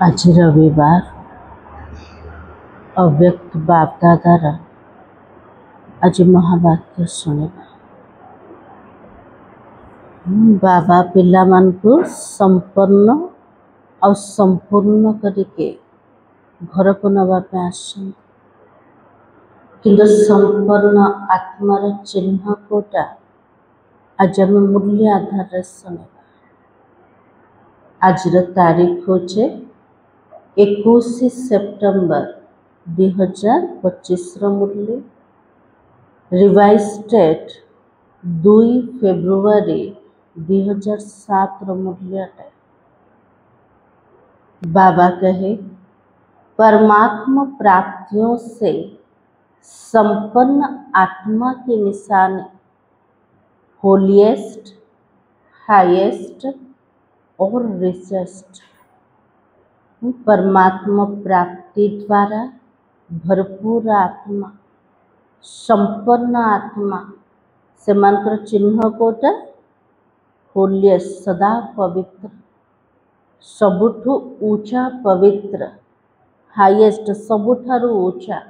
आज रविवार अव्यक्त बापदादार आज महावाक्य शुणा बाबा पिला मानकु संपन्न और संपूर्ण करके घर को नवापे आसछन किंतु संपन्न आत्मार चिन्ह कोटा आज आम मूल्य आधार शुणा। आज तारीख होचे 21 सेप्टेम्बर 2025 मूल्य रिवाइज डेट 2 फेब्रुआरी 2007 मूल्य। बाबा कहे परमात्मा प्राप्तियों से संपन्न आत्मा की निशानी होलिएस्ट, हाईएस्ट और रिचेस्ट। परमात्मा प्राप्ति द्वारा भरपूर आत्मा संपन्न आत्मा से मानकर चिन्ह कोटा होलिएस्ट सदा पवित्र, सबुठु ऊंचा पवित्र, हाईएस्ट सबुठारु ऊंचा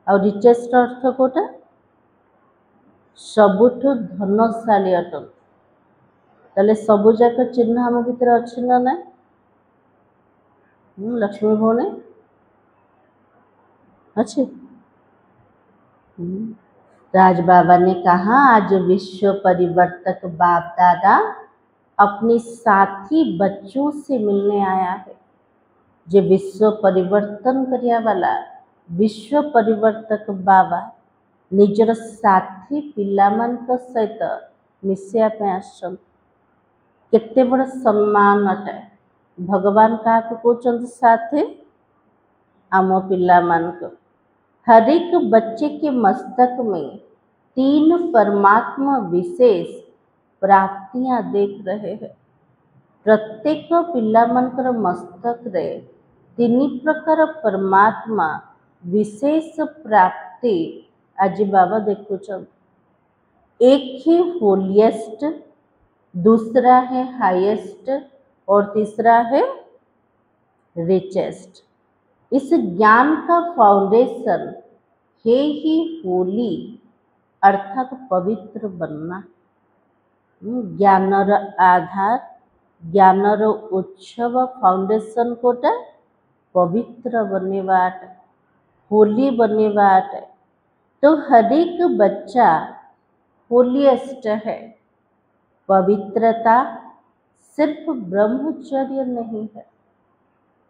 और रिचेस्ट अर्थ कोटा सबुठु धनशाली अटल। ताले सबु जाक चिन्ह आम भितर अच्छी ना ना लक्ष्मी भौणी अच्छे। राज बाबा ने कहा आज विश्व परिवर्तक बाप दादा अपने साथी बच्चों से मिलने आया है। जे विश्व परिवर्तन करिया वाला विश्व परिवर्तक बाबा निजर साथी पिला मान सहित मिसिया पे आसन केते बड़ सम्मान अटे। भगवान का कहते साथे आम पिला मान को हर एक बच्चे के मस्तक में 3 परमात्मा विशेष प्राप्तियां देख रहे हैं। प्रत्येक पिला मनकर मस्तक रे 3 प्रकार परमात्मा विशेष प्राप्ति आज बाबा देखुचन। एक है होलिएस्ट, दूसरा है हाईएस्ट और तीसरा है रिचेस्ट। इस ज्ञान का फाउंडेशन है ही होली अर्थात पवित्र बनना। ज्ञानर आधार ज्ञानर उत्सव फाउंडेशन कोटा पवित्र बनेवाट होली बनेवाट। तो हर एक बच्चा होलिएस्ट है। पवित्रता सिर्फ ब्रह्मचर्य नहीं है।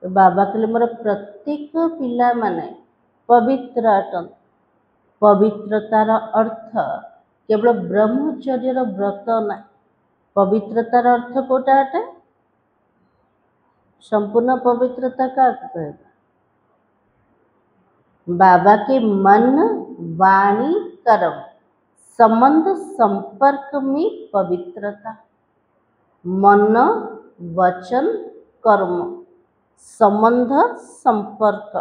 तो बाबा के लिए मोर प्रत्येक पिला माने पवित्र अटन। पवित्रतार अर्थ केवल ब्रह्मचर्यर व्रत ना। पवित्रतार अर्थ कोटा अटे संपूर्ण पवित्रता का कहेगा। बाबा के मन वाणी कर्म संबंध संपर्क में पवित्रता। मन वचन कर्म संबंध संपर्क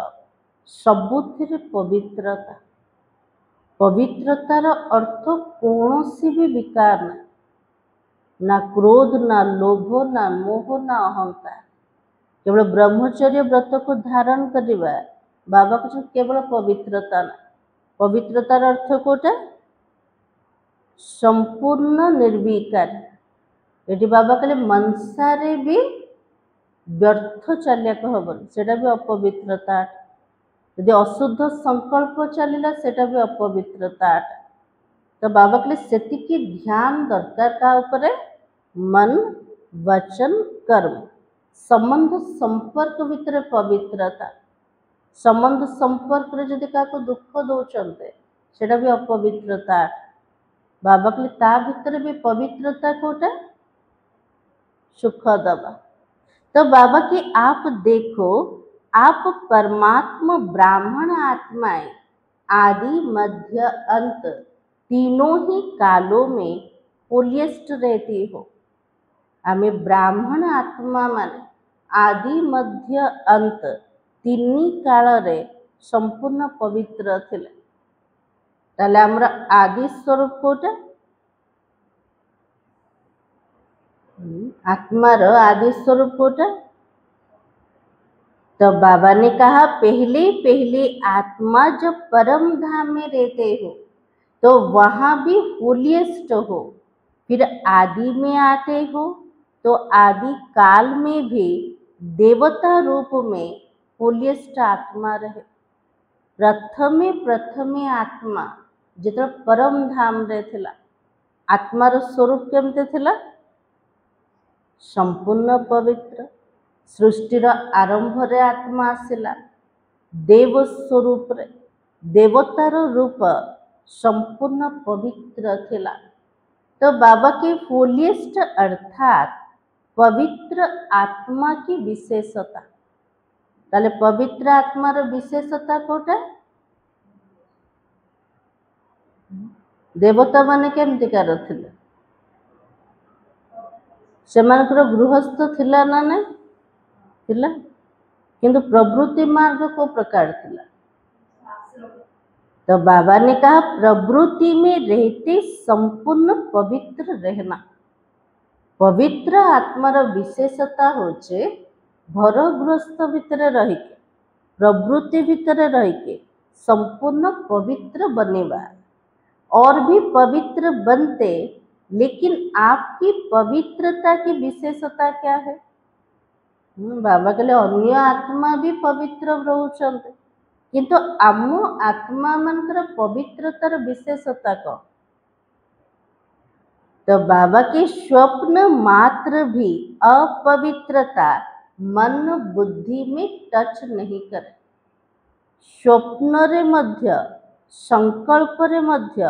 सबुथिरे पवित्रता। पवित्रतार अर्थ कौनसी भी विकार ना, ना क्रोध ना लोभ ना मोह ना अहंकार। केवल ब्रह्मचर्य व्रत को धारण करवा बाबा को केवल पवित्रता ना। पवित्रतार अर्थ कोटा संपूर्ण निर्विकार। ये बाबा कहले मनसारे भी व्यर्थ चलिया हबन सेटा भी अपवित्रता। यदि अशुद्ध संकल्प चलला सेटा भी अपवित्रता। तो बाबा कहले सेतिकी ध्यान दरकार का उपरे मन वचन कर्म संबंध संपर्क भितर पवित्रता। संबंध संपर्क रे जदि का दुख दौचंते सेटा भी अपवित्रता। बाबा कहले ता भितर भी पवित्रता कोटा सुख दबा। तो बाबा की आप देखो आप परमात्मा ब्राह्मण आत्माएं आदि मध्य अंत तीनों ही कालों में होलिएस्ट रहती हो। हमें ब्राह्मण आत्मा माने आदि मध्य अंत 3 काल रे संपूर्ण पवित्र थिले। ताले हमर आदि स्वरूप कोटा आत्मार आदि स्वरूप कोटा तो बाबा ने कहा पहले पहले आत्मा जब परम धाम में रहते हो तो वहाँ भी होलिएस्ट हो, फिर आदि में आते हो तो आदि काल में भी देवता रूप में होलिएस्ट आत्मा रहे। प्रथमे प्रथमे आत्मा जितना परम धाम रे थिला, आत्मार स्वरूप केमते थिला? संपूर्ण पवित्र। सृष्टिर आरंभ रे आत्मा आसिला देव स्वरूप रे, देवतार रूप संपूर्ण पवित्र थिला। तो बाबा के होलिएस्ट अर्थात पवित्र आत्मा की विशेषता। ताले पवित्र आत्मार विशेषता कोटा? देवता माने केमतिकार थिले? सेमानकर गृहस्थ थिला ना नहीं थिला, किंतु प्रवृत्ति मार्ग को प्रकार थिला। तो बाबा ने कहा प्रवृत्ति में रहते संपूर्ण पवित्र रहना। पवित्र आत्मार विशेषता होचे घर गृहस्थ भितर रहिके, प्रवृत्ति भितर रहिके संपूर्ण पवित्र बनेवा। और भी पवित्र बनते, लेकिन आपकी पवित्रता की विशेषता क्या है? बाबा कहले अन्य आत्मा भी पवित्र रहउछन्ते, किंतु आम आत्मा मानकर पवित्रतार विशेषता कौन? तो बाबा के स्वप्न मात्र भी अपवित्रता मन बुद्धि में टच नहीं करे। स्वप्न रे मध्य संकल्प रे मध्य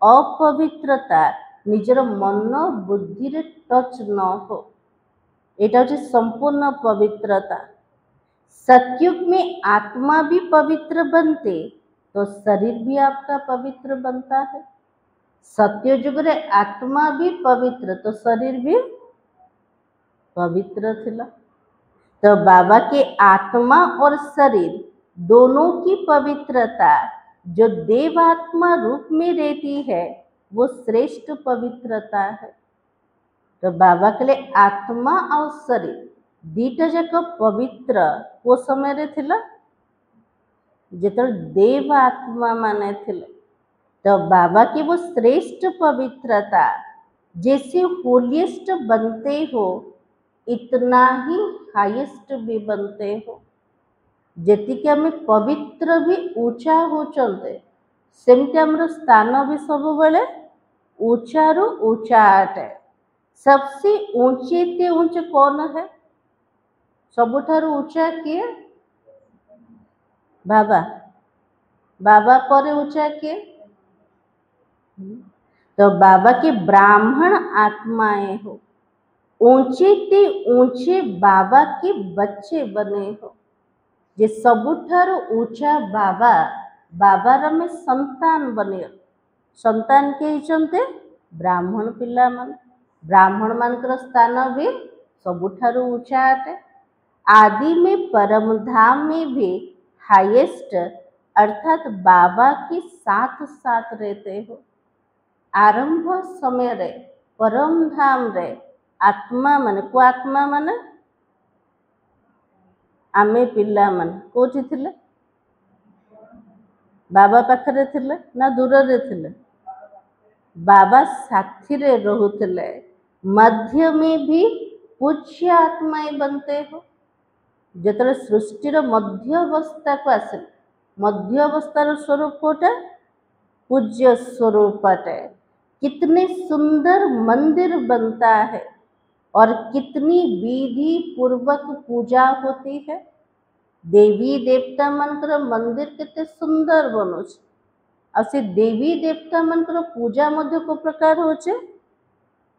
अपवित्रता निजर मन बुद्धि रे टच न हो, एटा होचे संपूर्ण पवित्रता। सतयुग में आत्मा भी पवित्र बनते तो शरीर भी आपका पवित्र बनता है। सत्ययुग रे आत्मा भी पवित्र तो शरीर भी पवित्र थिला। तो बाबा के आत्मा और शरीर दोनों की पवित्रता जो देवात्मा रूप में रहती है वो श्रेष्ठ पवित्रता है। तो बाबा के लिए आत्मा और शरीर दीटा जाक पवित्र वो समय रे थिला जेतल देव आत्मा माने थिले। तो बाबा की वो श्रेष्ठ पवित्रता जैसे होलिएस्ट बनते हो इतना ही हाईएस्ट भी बनते हो। जेतिके आम पवित्र भी ऊंचा होचंते सेमती आमर स्थान भी सब बेले ऊंचा रु ऊंचा अटे। सबसे ऊंचे ते ऊंचे कौन है? सबुठारु ऊंचा किए? बाबा। बाबा पर ऊंचा किए? तो बाबा के ब्राह्मण आत्माएं हो, ऊंचे ते ऊंचे बाबा के बच्चे बने हो। जे सबुठारु ऊंचा बाबा, बाबार में संतान बने। संतान के चंते ब्राह्मण पिला मन, ब्राह्मण मानकर स्थान भी सबुठारु ऊंचा अटे। आदि में परम धाम में भी हाईएस्ट अर्थात बाबा के साथ साथ रहते हो। आरंभ समय रे परम धाम रे आत्मा माने को आत्मा माने आमे पिला मन कोठी थिले? बाबा पाखरे थिले ना दूर रे थिले? बाबा साथी रे रहुथिले। मध्य में भी पूज्य आत्माएं बनते हो। जेतले सृष्टिर मध्य अवस्था को आसे, मध्य अवस्थार स्वरूप कोटा पूज्य स्वरूप अटे। कितने सुंदर मंदिर बनता है और कितनी विधि पूर्वक पूजा होती है। देवी देवता मनकर मंदिर केते सुंदर बनुछ। असे देवी देवता मनकर पूजा मध्य को प्रकार होचे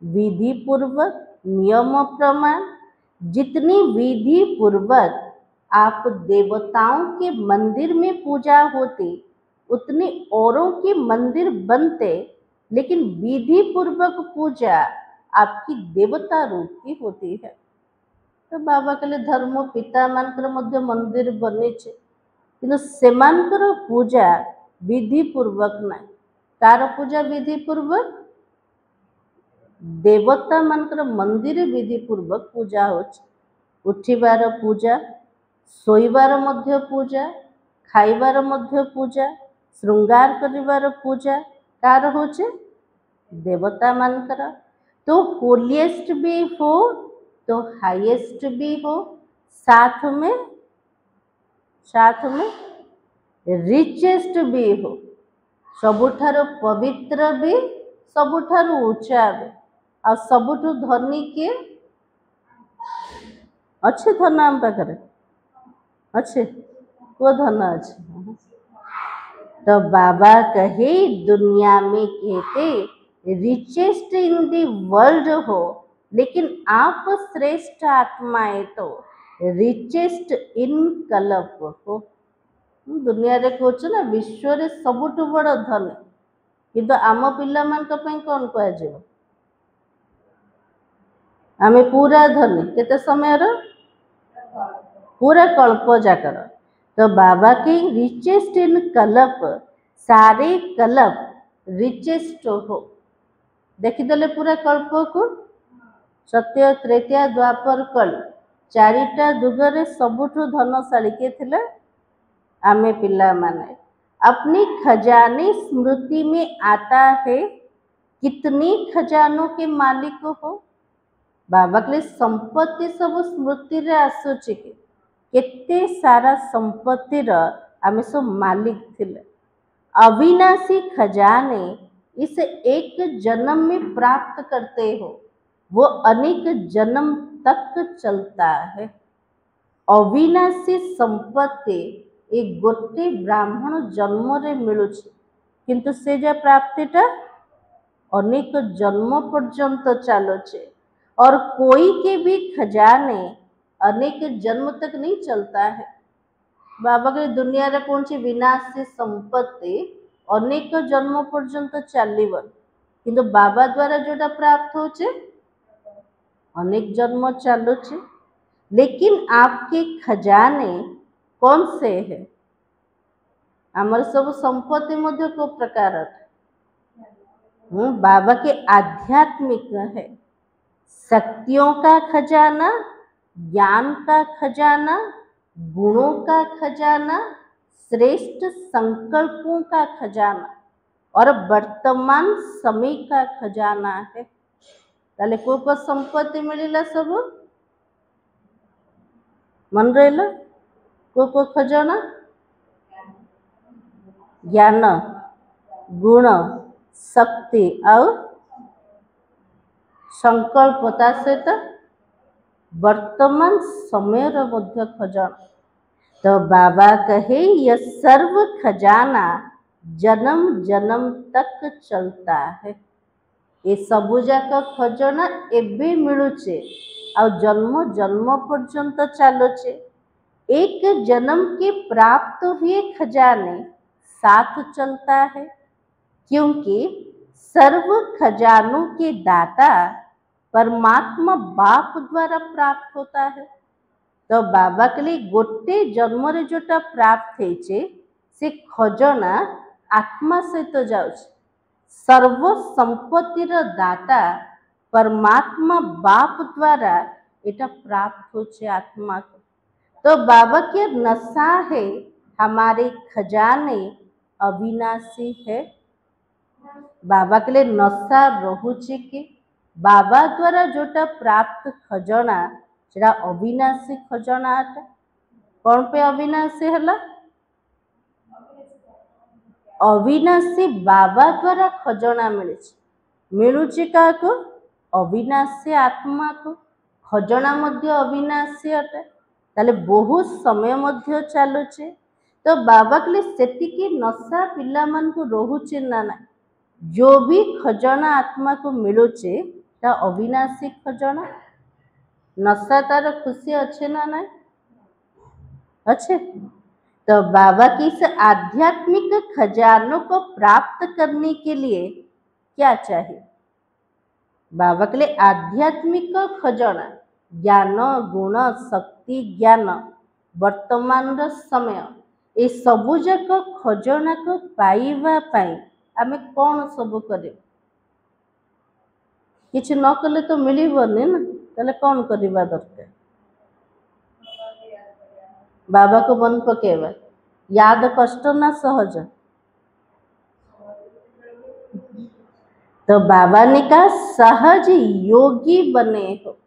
विधि पूर्वक नियम प्रमाण। जितनी विधि पूर्वक आप देवताओं के मंदिर में पूजा होती उतनी औरों के मंदिर बनते, लेकिन विधि पूर्वक पूजा आपकी देवता रूप की होती है। तो बाबा कहले धर्म पिता मानकर मध्य मंदिर बने छे, किंतु सेमानकर पूजा विधि पूर्वक ना। कार पूजा विधि पूर्वक? देवता मानकर मंदिर विधि पूर्वक पूजा होछ। उठिबार पूजा, ଶୋଇବାର ମଧ୍ୟ ପୂଜା, ଖାଇବାର ମଧ୍ୟ ପୂଜା, ଶୃଙ୍ଗାର କରିବାର ପୂଜା କାର होचे देवता मानकर। तो होलिएस्ट भी हो तो हाईएस्ट भी हो, साथ में रिचेस्ट भी हो, सबुठारु पवित्र भी, सबुठारु ऊंचा भी, आ सबुठु धनी किए अच्छे धन आम पाखे अच्छे को धन अच्छे। तो बाबा कहे दुनिया में कहते रिचेस्ट इन दी वर्ल्ड हो, लेकिन आप श्रेष्ठ आत्माएं तो रिचेस्ट इन कलप हो। दुनिया रे कहछ ना विश्व रे सबुठु बड़ धन, किंतु आम पिला मानक पई कोन कह जेबो आमे पूरा धनी केते समय रो पूरा कल्प जाकर। तो बाबा के रिचेस्ट इन कलप, सारे कलप रिचेस्ट हो। देखिदेले पूरा कल्प को सत्य त्रेता द्वापर कल चारिटा जुगरे सबुठु धनशाली के थिले आमे पिला माने। अपनी खजाने स्मृति में आता है, कितनी खजानों के मालिक हो। बाबा के संपत्ति सब स्मृति रे आसुची के केते सारा संपत्ति र आमे सब मालिक थिले। अविनाशी खजाने इस एक जन्म में प्राप्त करते हो, वो अनेक जन्म तक चलता है। अविनाशी संपत्ति एक गोटे ब्राह्मण जन्म रे मिलुछि, किंतु से जा प्राप्तिटा अनेक जन्म पर्यंत चलुचे। और कोई के भी खजाने अनेक जन्म तक नहीं चलता है। बाबा के दुनिया रे कौन सी विनाशी संपत्ति अनेक जन्म पर्यंत चलीब, किंतु बाबा द्वारा जोटा प्राप्त होचे अनेक जन्म चलुचे। लेकिन आपके खजाने कौन से है? आमर सब संपत्ति मध्य को प्रकार बाबा के आध्यात्मिक है। शक्तियों का खजाना, ज्ञान का खजाना, गुणों का खजाना, श्रेष्ठ संकल्पों का खजाना और वर्तमान समय का खजाना है। ताले को संपत्ति मिलिला सब मन रहा को खजाना ज्ञान, गुण, शक्ति और संकल्पता सहित वर्तमान समय मध्य खजाना। तो बाबा कहे यह सर्व खजाना जन्म जन्म तक चलता है। ये सबु जाक खजाना एबे मिलुचे और जन्म जन्म पर्यंत चलुचे। एक जन्म के प्राप्त हुए खजाने साथ चलता है, क्योंकि सर्व खजानों के दाता परमात्मा बाप द्वारा प्राप्त होता है। तो बाबा के लिए गोटे जन्म रे जोटा प्राप्त है से खजाना आत्मा सहित तो जाउछ। सर्व संपत्तिर दाता परमात्मा बाप द्वारा एटा प्राप्त होचे आत्मा को। तो बाबा के नशा है हमारे खजाने अविनाशी है। बाबा के लिए नशा रहुचे कि बाबा द्वारा जोटा प्राप्त खजाना सेटा अविनाशी खजाना आटा। कौन पे अविनाशी है? अविनाशी बाबा द्वारा खजाना मिलुची क्या को? अविनाशी आत्मा को। खजाना मध्य अविनाशी अटे, ताले बहुत समय मध्य चलुचे। तो बाबा के लिए सेतिकी नशा पिला मन को रहुचे ना ना। जो भी खजाना आत्मा को मिलुचे ता अविनाशी खजाना। नशा तार खुशी अच्छे ना ना अच्छे। तो बाबा की इस आध्यात्मिक खजानों को प्राप्त करने के लिए क्या चाहिए? बाबा के लिए आध्यात्मिक खजाना ज्ञान, गुण, शक्ति, ज्ञान, वर्तमान समय, ये सबु जाक खजाना को पाइबा पाई आमे कौन सब करे? किछ न कले तो मिलबनी ना, ताले कौन करबा दरकार? बाबा को मन पकेवा याद कष्ट ना सहज। तो बाबा ने कहा सहज योगी बने हो।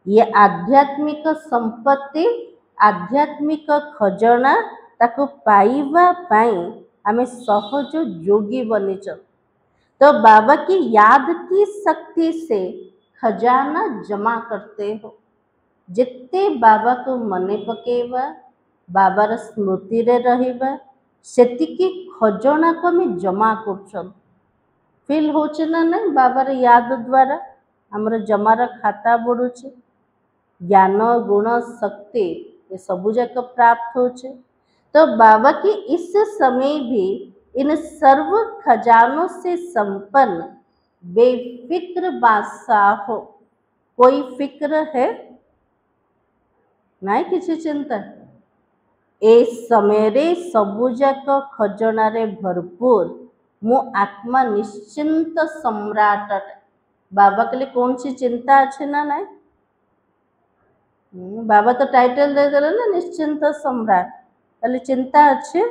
ये आध्यात्मिक संपत्ति आध्यात्मिक खजना ताको पाइबा पाई आमे सहज योगी बनीच। तो बाबा की याद की शक्ति से खजाना जमा करते हो। जिते बाबा को मने पकेवा बाबार स्मृति रे रहिबा सेतिकी खजाना को आमे जमा करछन। फील होचे ना नहीं बाबार याद द्वारा हमर जमार खाता बढ़ुचे ज्ञान गुण शक्ति ये सबू जाक प्राप्त होचे। तो बाबा की इस समय भी इन सर्व खजानों से संपन्न बेफिक्र बादशाह हो। कोई फिक्र है नहीं किसी चिंता ए समय रे सबू जाक खजाना रे भरपूर मु आत्मा निश्चिंत सम्राट अटे। बाबा के लिए कौन सी चिंता अच्छे ना नहीं बाबा तो टाइटल दे देले ना निश्चिंत सम्राट ताले चिंता अच्छे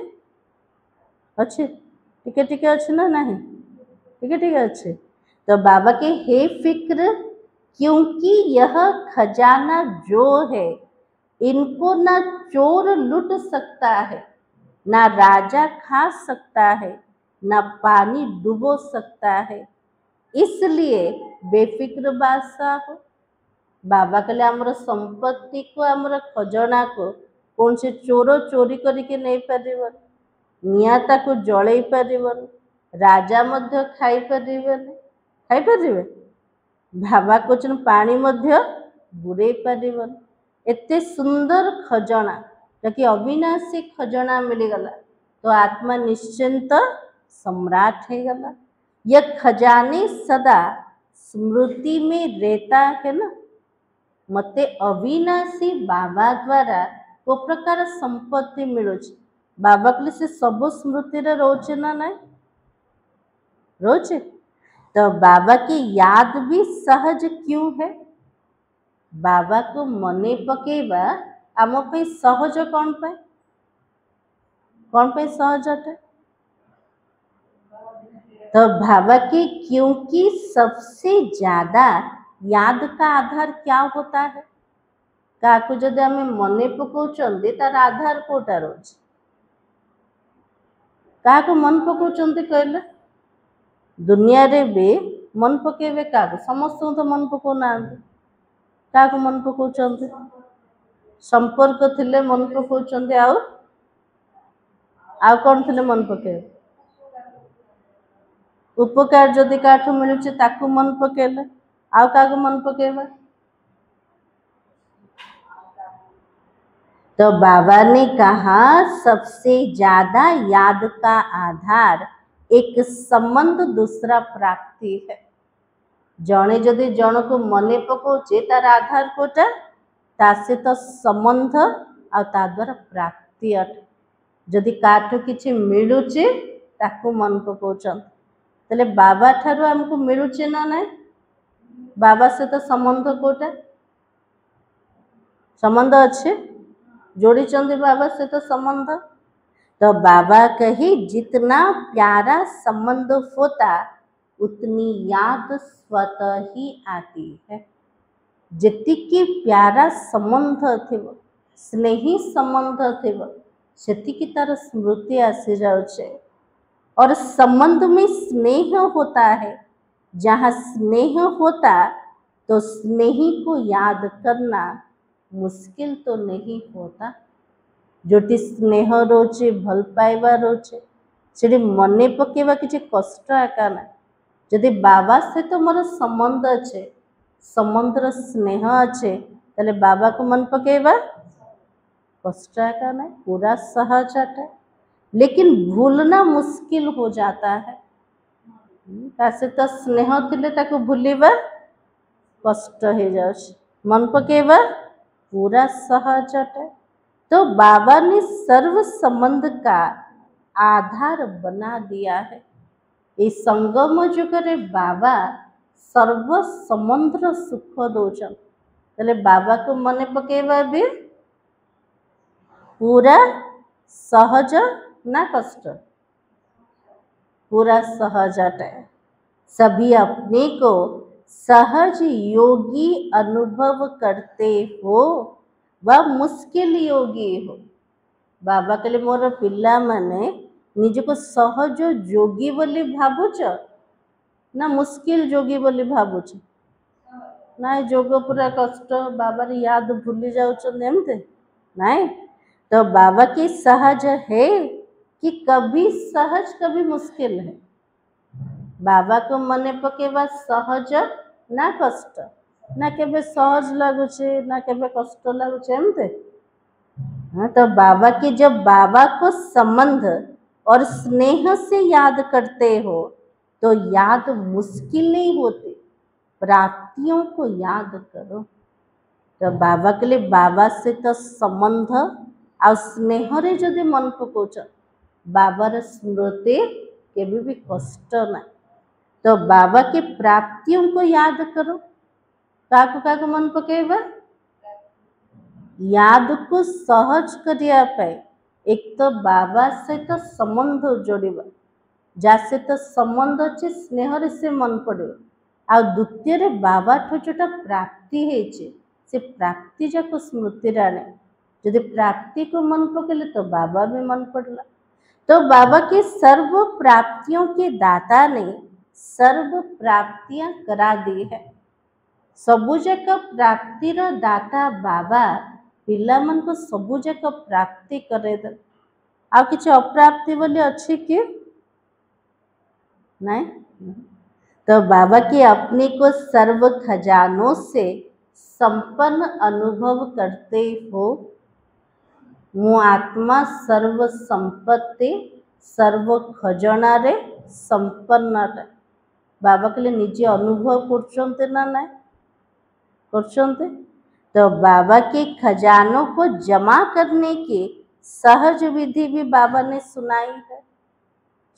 अच्छे टिके टिके अच्छे ना नहीं टिके टिके अच्छे। तो बाबा के हे फिक्र क्योंकि यह खजाना जो है इनको ना चोर लूट सकता है ना राजा खा सकता है ना पानी डुबो सकता है। इसलिए बेफिक्र बादशाह हो। बाबा कहले आमर संपत्ति को आमर खजाना को कौन से चोर चोरी करके नहीं पारिबन नियाता को जड़ई पारिबन राजा मध्य खाई पारिबन खाई पारिबे बाबा कोचन पानी मध्य बुड़े पारिबन। एते सुंदर खजाना जकि अविनाशी खजाना मिलगला तो आत्मा निश्चिंत सम्राट है गला। यह खजाने सदा स्मृति में रहता है ना। मते अविनाशी बाबा द्वारा को प्रकार संपत्ति मिलू बाबा के से सब स्मृति रे रोचे ना नहीं रोचे। तो बाबा की याद भी सहज क्यों है बाबा को मने पकेबा आम पे सहज कौन पे सहज अटे। तो बाबा की क्योंकि सबसे ज्यादा याद का आधार क्या होता है काकु जदि आम मने पकाउछंती तार आधार कोटा रोज क्या मन पकाउछंती कहले दुनिया रे भी मन पकेबे क्या समस्त तो मन पकाउ ना क्या मन पकाउछंती संपर्क थिले मन पकाउछंती आउ कौन थिले मन पकेबे उपकार जदि काठू मिलुचे ताकू मन पकेले आउ क्या मन पकेबे। तो बाबा ने कहा सबसे ज्यादा याद का आधार एक संबंध दूसरा प्राप्ति है। जने जदि जन को मने पकाउचे तार आधार कोटा तासे तो संबंध आ ता द्वारा प्राप्ति अटे। जदि काठू किछि मिलुचे ताकू मन पकाउछन तले बाबा ठारू हमको मिलुचे ना नहीं बाबा से तो संबंध कोटा संबंध अच्छे जोड़ी चंदी बाबा से तो संबंध। तो बाबा कही जितना प्यारा संबंध होता उतनी याद स्वतः ही आती है। जितकी प्यारा संबंध थे स्नेही संबंध थे सेतिकी तार स्मृति आसी जाउछे। और संबंध में स्नेह होता है जहाँ स्नेह होता तो स्नेही को याद करना मुश्किल तो नहीं होता। जोटी स्नेह रोचे भल पाइबा रोचे से मने पकेबा किसी कष्ट एका ना। जदि बाबा से तो मोर संबंध अच्छे संबंधर स्नेह अच्छे ताले बाबा को मन पकेबा कष्ट एका ना पूरा सहज अटे। लेकिन भूलना मुश्किल हो जाता है तासे तो स्नेह थिले ताको भूलिबा कष्ट हो जाए मन पकेबा पूरा सहज अटे। तो बाबा ने सर्व संबंध का आधार बना दिया है। इस संगम जुगरे बाबा सर्व संबंधर सुख दौचन तले बाबा को मने पकेबा भी पूरा सहज ना कष्ट, पूरा सहज अटे। सभी अपने को सहज योगी अनुभव करते हो व मुश्किल योगी हो। बाबा कहले मोर पिला माने निजको सहज योगी बोली भावुच ना मुश्किल योगी बोली भावुच? ना जोग पूरा कष्ट, बाबा रे याद भूली जाउछन एमते नहीं। तो बाबा की सहज है कि कभी सहज कभी मुश्किल है। बाबा को मने पकेबा सहज ना कष्ट, ना केबे सहज लगुचे ना केबे कष्ट लगुचे एमते। हाँ, तो बाबा की जब बाबा को संबंध और स्नेह से याद करते हो तो याद मुश्किल नहीं होती, प्राप्तियों को याद करो। तो बाबा के लिए बाबा से तो संबंध आ स्नेह रे जदि मन पकोच बाबार स्मृति केबे भी कष्ट ना। तो बाबा की प्राप्तियों को याद करो। काको काको मन पकेबा याद को सहज करिया पाए एक तो बाबा सहित संबंध जोड़िबा, जा सहित संबंध अच्छे स्नेह से मन पड़े। आ द्वितीय रे बाबा ठो जोटा प्राप्ति है से प्राप्ति जाक स्मृति आने। यदि प्राप्ति को मन पकेले तो बाबा भी मन पड़ला। तो बाबा के सर्व प्राप्तियों के दाता ने सर्व प्राप्तियां करा दी है। सबुजाक प्राप्तिर दाता बाबा पिला मन को सबुजाक प्राप्ति करे दे। आ किछि अप्राप्ति बोली अच्छी कि नहीं? तो बाबा के अपने को सर्व खजानों से संपन्न अनुभव करते हो। मु आत्मा सर्व संपत्ति सर्व खजाना रे संपन्न। बाबा के लिए निजे अनुभव करछन्ते ना नहीं करछन्ते? तो बाबा के खजानों को जमा करने की सहज विधि भी बाबा ने सुनाई है।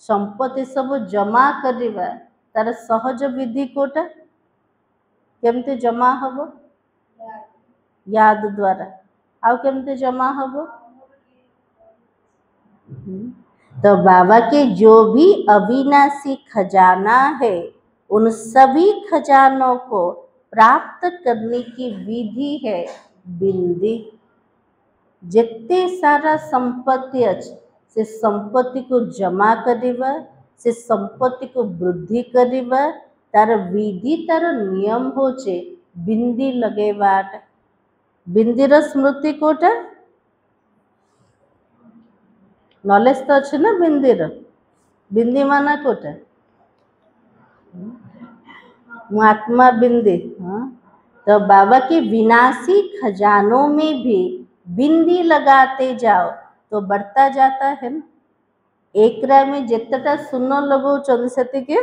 संपत्ति सब जमा करिबा तार सहज विधि कोटा केमते जमा हबो? याद द्वारा। आउ केमते जमा हबो? तो बाबा के जो भी अविनाशी खजाना है उन सभी खजानों को प्राप्त करने की विधि है बिंदी। जितने सारा संपत्ति अच्छे से संपत्ति को जमा करिबा, से संपत्ति को वृद्धि करिबा तार विधि तार नियम होचे बिंदी लगेबाट। बिंदीर स्मृति कोटा नॉलेज तो अच्छे ना बिंदीर। बिंदी माना कोटा महात्मा बिंदी। हाँ, तो बाबा के विनाशी खजानों में भी बिंदी लगाते जाओ तो बढ़ता जाता है ना। एक राय में जितना सुनो लगो से के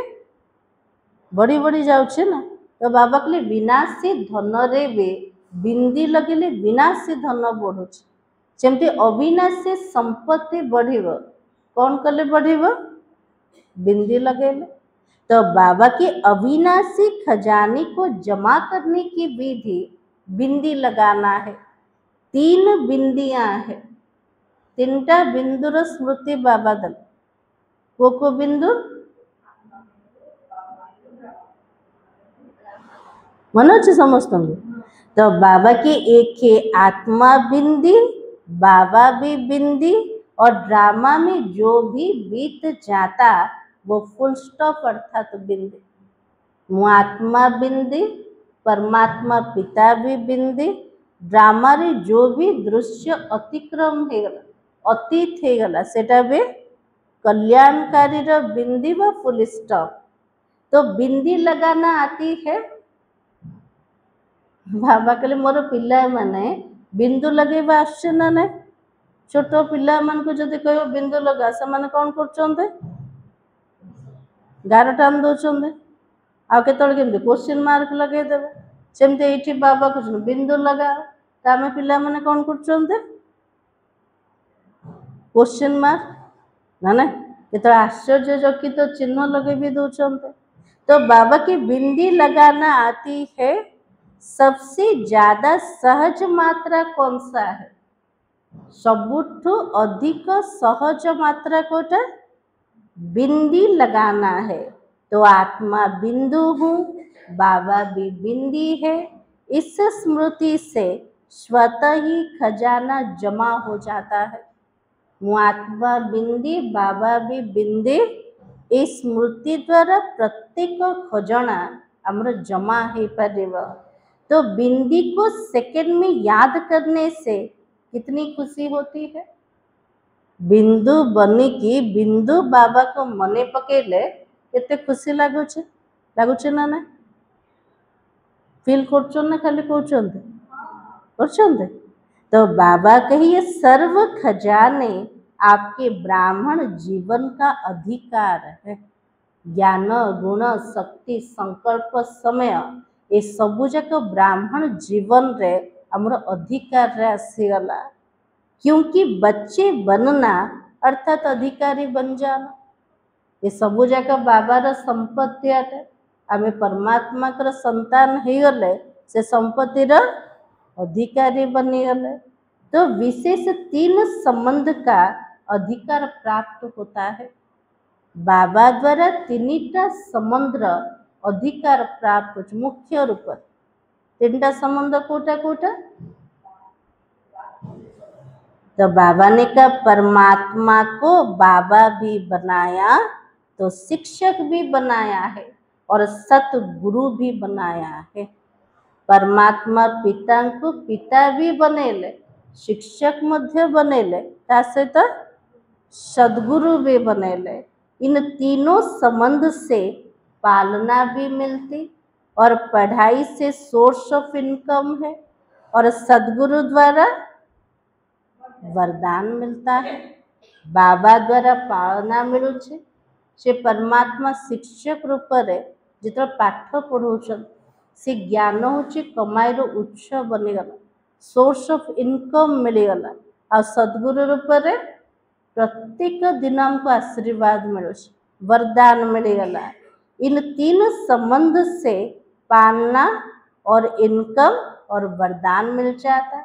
बड़ी बड़ी जाऊे ना। तो बाबा के लिए विनाशी धन रे भी बिंदी लगेले विनाशी धन बढ़ुच। जमती अविनाशी संपत्ति बढ़िब कौन कले बढ़िब? बिंदी लगेले। तो बाबा के अविनाशी खजाने को जमा करने की विधि बिंदी लगाना है। 3 बिंदियां है, 3टा बिंदुर स्मृति बाबा दल। को बिंदु मन अच्छे समस्त। तो बाबा के एक है आत्मा बिंदी, बाबा भी बिंदी, और ड्रामा में जो भी बीत जाता वो फुल स्टॉप अर्थात बिंदी। आत्मा बिंदी, परमात्मा पिता भी बिंदी, ड्रामा रे जो भी दृश्य अतिक्रम हो गला अतीत हो गला सेटा भी कल्याणकारी रो बिंदी व फुल स्टॉप। तो बिंदी लगाना आती है। बाबा कहले मोर पिला माने बिंदु लगेबा आछे ना नहीं? छोट पिला मान को जदि कहबो बिंदु लगा से माने कोन करछन्ते? गार टान दउछन्ते। आ केतळे केमते क्वेश्चन मार्क लगे देबे। सेमते एठी बाबा कहछन बिंदु लगा त आमे पिला माने कोन करछन्ते? क्वेश्चन मार्क ना नहीं केतळे आश्चर्यचकित चिन्ह लगे भी दउछन्ते। तो बाबा की बिंदी लगाना आती है। सबसे ज्यादा सहज मात्रा कौन सा है? सबुठु अधिक सहज मात्रा कोटा बिंदी लगाना है। तो आत्मा बिंदु हूँ, बाबा भी बिंदी है। इस स्मृति से स्वतः ही खजाना जमा हो जाता है। ମୁଁ आत्मा बिंदी, बाबा भी बिंदी। ए स्मृति द्वारा प्रत्येक खजाना हमर जमा हो पारिबा। तो बिंदी को सेकंड में याद करने से कितनी खुशी होती है। बिंदु बनिकी बिंदु बाबा को मने पकेले केते खुशी लागुचे, लागुचे ना ना फील करछन ना खाली कहउछन करछन। तो बाबा कहिए सर्व खजाने आपके ब्राह्मण जीवन का अधिकार है। ज्ञान गुण शक्ति संकल्प समय ये सबू जाक ब्राह्मण जीवन रे हमर अधिकार रे आसीगला। क्योंकि बच्चे बनना अर्थात अधिकारी बन जाना ये सबू जाक बाबार संपत्ति अटे। आमे परमात्मा कर संतान हो गले से संपत्तिर अधिकारी बनी गले। तो विशेष 3 संबंध का अधिकार प्राप्त होता है। बाबा द्वारा 3टा संबंध अधिकार प्राप्त हो। मुख्य रूप 3टा संबंध कोटा कोटा। तो बाबा ने कहा परमात्मा को बाबा भी बनाया तो शिक्षक भी बनाया है और सतगुरु भी बनाया है। परमात्मा पिता को पिता भी बनेले, शिक्षक मध्य बनेले, ता सहित सद्गुरु भी बनेले। इन तीनों संबंध से पालना भी मिलती और पढ़ाई से सोर्स ऑफ इनकम है और सद्गुरु द्वारा वरदान मिलता है। बाबा द्वारा पालना मिलुछे से परमात्मा शिक्षक रूप रे जिते पाठ पढ़ाउछन से ज्ञान होची कमाईर उत्स बनीगला, सोर्स ऑफ इनकम मिलीगला। आ सद्गुरु रूप रे प्रत्येक दिन हमको आशीर्वाद मिलू, वरदान मिलीगला। इन 3 संबंध से पालना और इनकम और वरदान मिल जाता।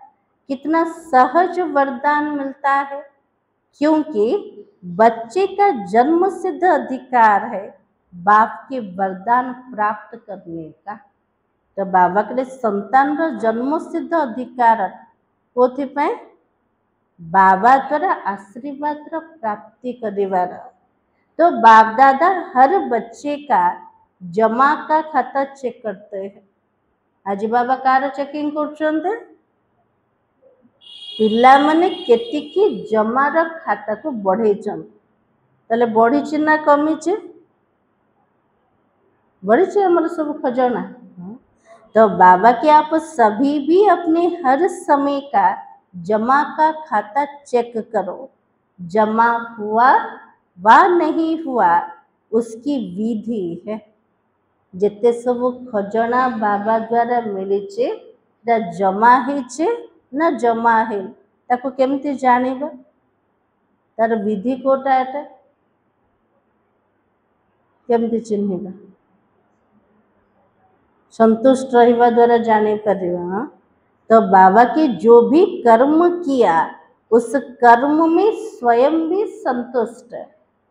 कितना सहज वरदान मिलता है, क्योंकि बच्चे का जन्म सिद्ध अधिकार है बाप के वरदान प्राप्त करने का। तो बाबा के संतान जन्म सिद्ध अधिकार कोथि पाए बाबा द्वारा आशीर्वाद प्राप्ति करिवार। तो बाप दादा हर बच्चे का जमा का खाता चेक करते हैं। आज बाबा कार चेकिंग करछन्ते पिला माने केतिकी जमार खाता को बढ़ेछन तले बढ़ी ना कमी बढ़ी हमारे सब खजाना। तो बाबा के आप सभी भी अपने हर समय का जमा का खाता चेक करो। जमा हुआ व नहीं हुआ उसकी विधि है। जिते सब खजाना बाबा द्वारा मिली जमा है ना जमा है ताको केमती जानिबा तार विधि कोटा एटा केमती चिन्हिबा संतुष्ट रहिबा द्वारा जानी परिबा। तो बाबा के जो भी कर्म किया उस कर्म में स्वयं भी संतुष्ट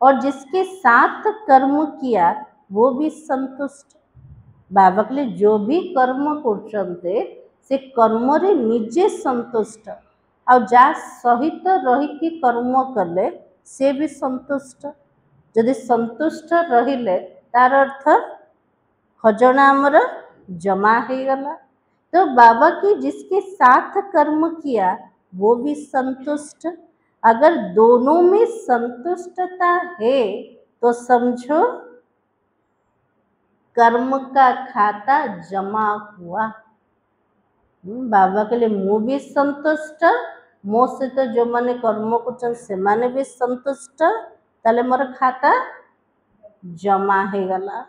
और जिसके साथ कर्म किया वो भी संतुष्ट। बाबा के लिए जो भी कर्म करछन्ते से कर्म रे निजे संतुष्ट और जा सहित रही कर्म कले से भी संतुष्ट। यदि संतुष्ट रहिले तार अर्थ खजाना आमर जमा हो गला। तो बाबा की जिसके साथ कर्म किया वो भी संतुष्ट। अगर दोनों में संतुष्टता है तो समझो कर्म का खाता जमा हुआ। बाबा के लिए मु भी संतुष्ट, मो सहित जो माने कर्म कर से माने भी संतुष्ट, ताले मोर खाता जमा हो गला।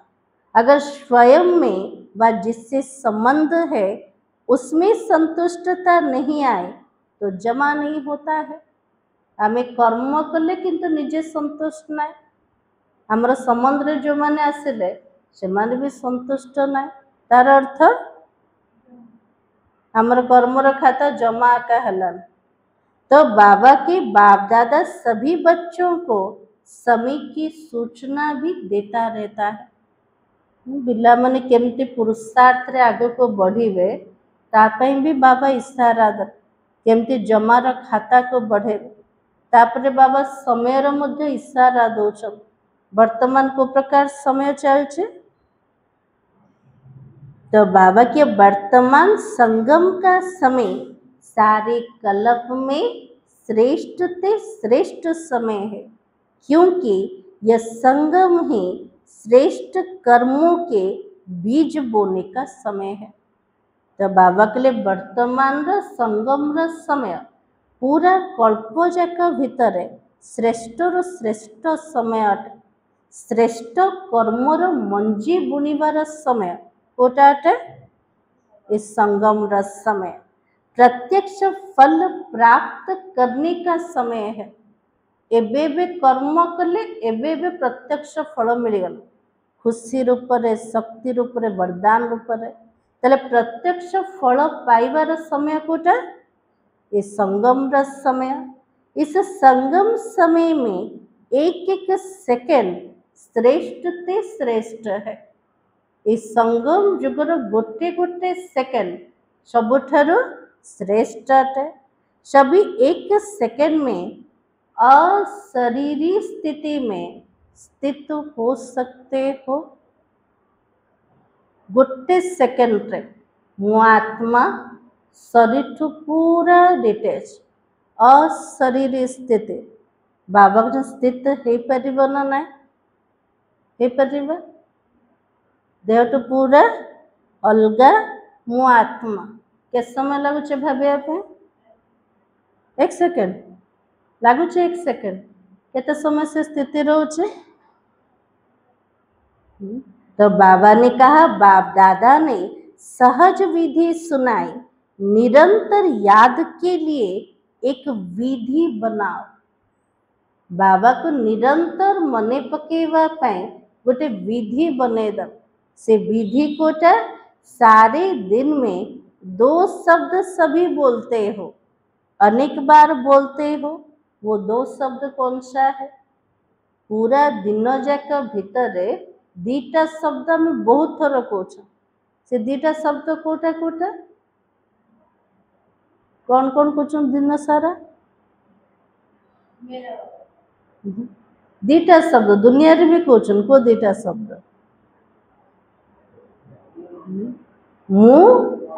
अगर स्वयं में व जिससे संबंध है उसमें संतुष्टता नहीं आए तो जमा नहीं होता है। हमें कर्म कले किंतु निजे संतुष्ट ना, हमर संबंध रे जो माने आसिले से माने भी संतुष्ट ना। तार अर्थ हमर कर्मर खाता जमा का हलन। तो बाबा के बाप दादा सभी बच्चों को समय की सूचना भी देता रहता है। ପିଲାମାନେ କେମିତି ପୁରୁଷାର୍ଥରେ ଆଗକୁ ବଢ଼ିବେ ତା ପାଇଁ ବି ବାବା ଇସାରା ଦେଲେ, କେମିତି ଜମାର ଖାତାକୁ ବଢ଼େଇବେ। ତାପରେ ବାବା ସମୟର ମଧ୍ୟ ଇସାରା ଦେଉଛନ୍ତି। ବର୍ତ୍ତମାନ କୋଉ ପ୍ରକାର ସମୟ ଚାଲିଛି? तो बाबा के वर्तमान संगम का समय सारे कल्प में श्रेष्ठ से श्रेष्ठ समय है, क्योंकि यह संगम ही श्रेष्ठ कर्मों के बीज बोने का समय है। तो बाबा के लिए वर्तमान संगम समय पूरा कल्प जाक भितर श्रेष्ठ श्रेष्ठ समय अटे। श्रेष्ठ कर्मर मंजी बुणीबार समय कोटा अटे? इस संगम समय प्रत्यक्ष फल प्राप्त करने का समय है। एबे बे कर्म कले एबे बे प्रत्यक्ष फल मिलगला, खुशी रूप रे, शक्ति रूप रे, वरदान रूप रे। तले प्रत्यक्ष फल पाइबार समय कोटा? इस संगम समय। इस संगम समय में एक एक सेकेंड श्रेष्ठ ते श्रेष्ठ है। इस संगम जुगर गोटे गोटे सेकेंड सबुठारु श्रेष्ठ अटे। सभी एक सेकेंड में अशरीरी स्थिति में स्थित हो सकते हो। गोटे सेकेंड रे मो आत्मा शरीर ठू पूरा डिटेच अशरीरी स्थिति बाबा को स्थित हो पार ना ना हो पार देह तो पूरा अलगा मो आत्मा के समय लगुच भाविया एक सेकेंड लगुच एक सेकेंड केते समय से स्थिति रोचे। तो बाबा ने कहा, बाप दादा ने सहज विधि सुनाई, निरंतर याद के लिए एक विधि बनाओ। बाबा को निरंतर मने पकेवा पाए गोटे विधि बने दो। से विधि कोटा सारे दिन में 2 शब्द सभी बोलते हो, अनेक बार बोलते हो। वो 2 शब्द कौन सा है? पूरा दिन जाक भितर 2टा शब्द में बहुत थर कौच से 2टा शब्द कोटा कोटा कौन कौन कौच दिन सारा? 2टा शब्द दुनिया रे भी कौन को 2टा शब्द मु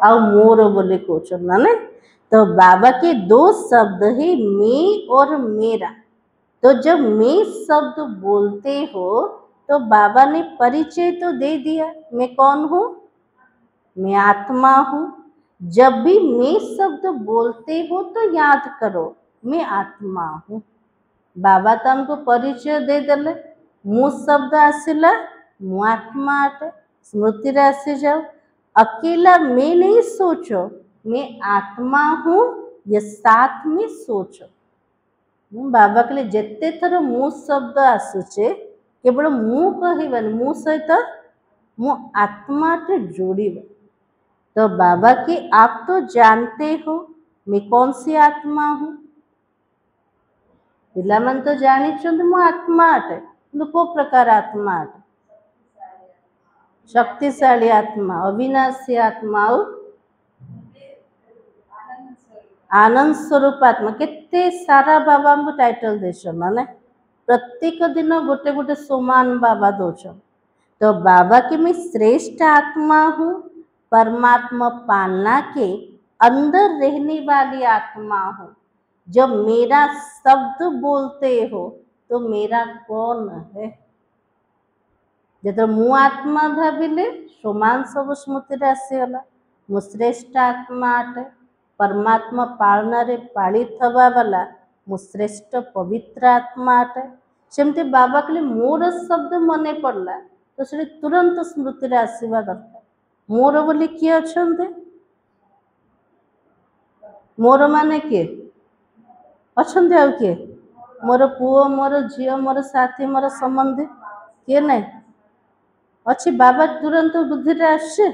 आ मोर बोले कौन ना। तो बाबा के 2 शब्द है मैं और मेरा। तो जब मैं शब्द बोलते हो तो बाबा ने परिचय तो दे दिया, मैं कौन हूँ? मैं आत्मा हूँ। जब भी मैं शब्द बोलते हो तो याद करो मैं आत्मा हूँ। बाबा तो हमको परिचय दे देले, मु शब्द आसिला मु आत्मा अटे, स्मृति रे आसी जाओ। अकेला मैं नहीं सोचो मैं आत्मा हूँ, ये साथ में सोचो। बाबा के लिए जिते थर मु शब्द आसुचे केवल मु कहबानी, मु सहित मु आत्मा टे जोड़िबे। तो बाबा की आप तो जानते हो मैं कौन सी आत्मा हूँ। पिला मन तो जानी मु आत्मा अटे, को प्रकार आत्मा अटे? शक्तिशाली आत्मा, अविनाशी आत्मा, आनंद स्वरूप आत्मा। केते सारा बाबा को टाइटल देछन ना, प्रत्येक दिन गोटे गोटे समान बाबा दोछन। तो बाबा के मैं श्रेष्ठ आत्मा हूँ, परमात्मा पालना के अंदर रहने वाली आत्मा हूँ। जब मेरा शब्द बोलते हो तो मेरा कौन है? जो मु आत्मा भाविले समान सब स्मृति रे आसीगला, मु श्रेष्ठ आत्मा अटे। परमात्मा पालना रे पाली थवा वाला मु श्रेष्ठ पवित्र आत्मा अटे। सेमती बाबा के लिए मोर शब्द मने पड़ला तो से तुरंत स्मृति रे आसीबा दरकार। मोर बोली किए अछंते? मोर माने किए अछंते? आ किए? मोर पुओ, मोर झियो, मोर साथी, मोर संबंधी किए नहीं अच्छी? बाबा तुरंत बुद्धि रे आसे।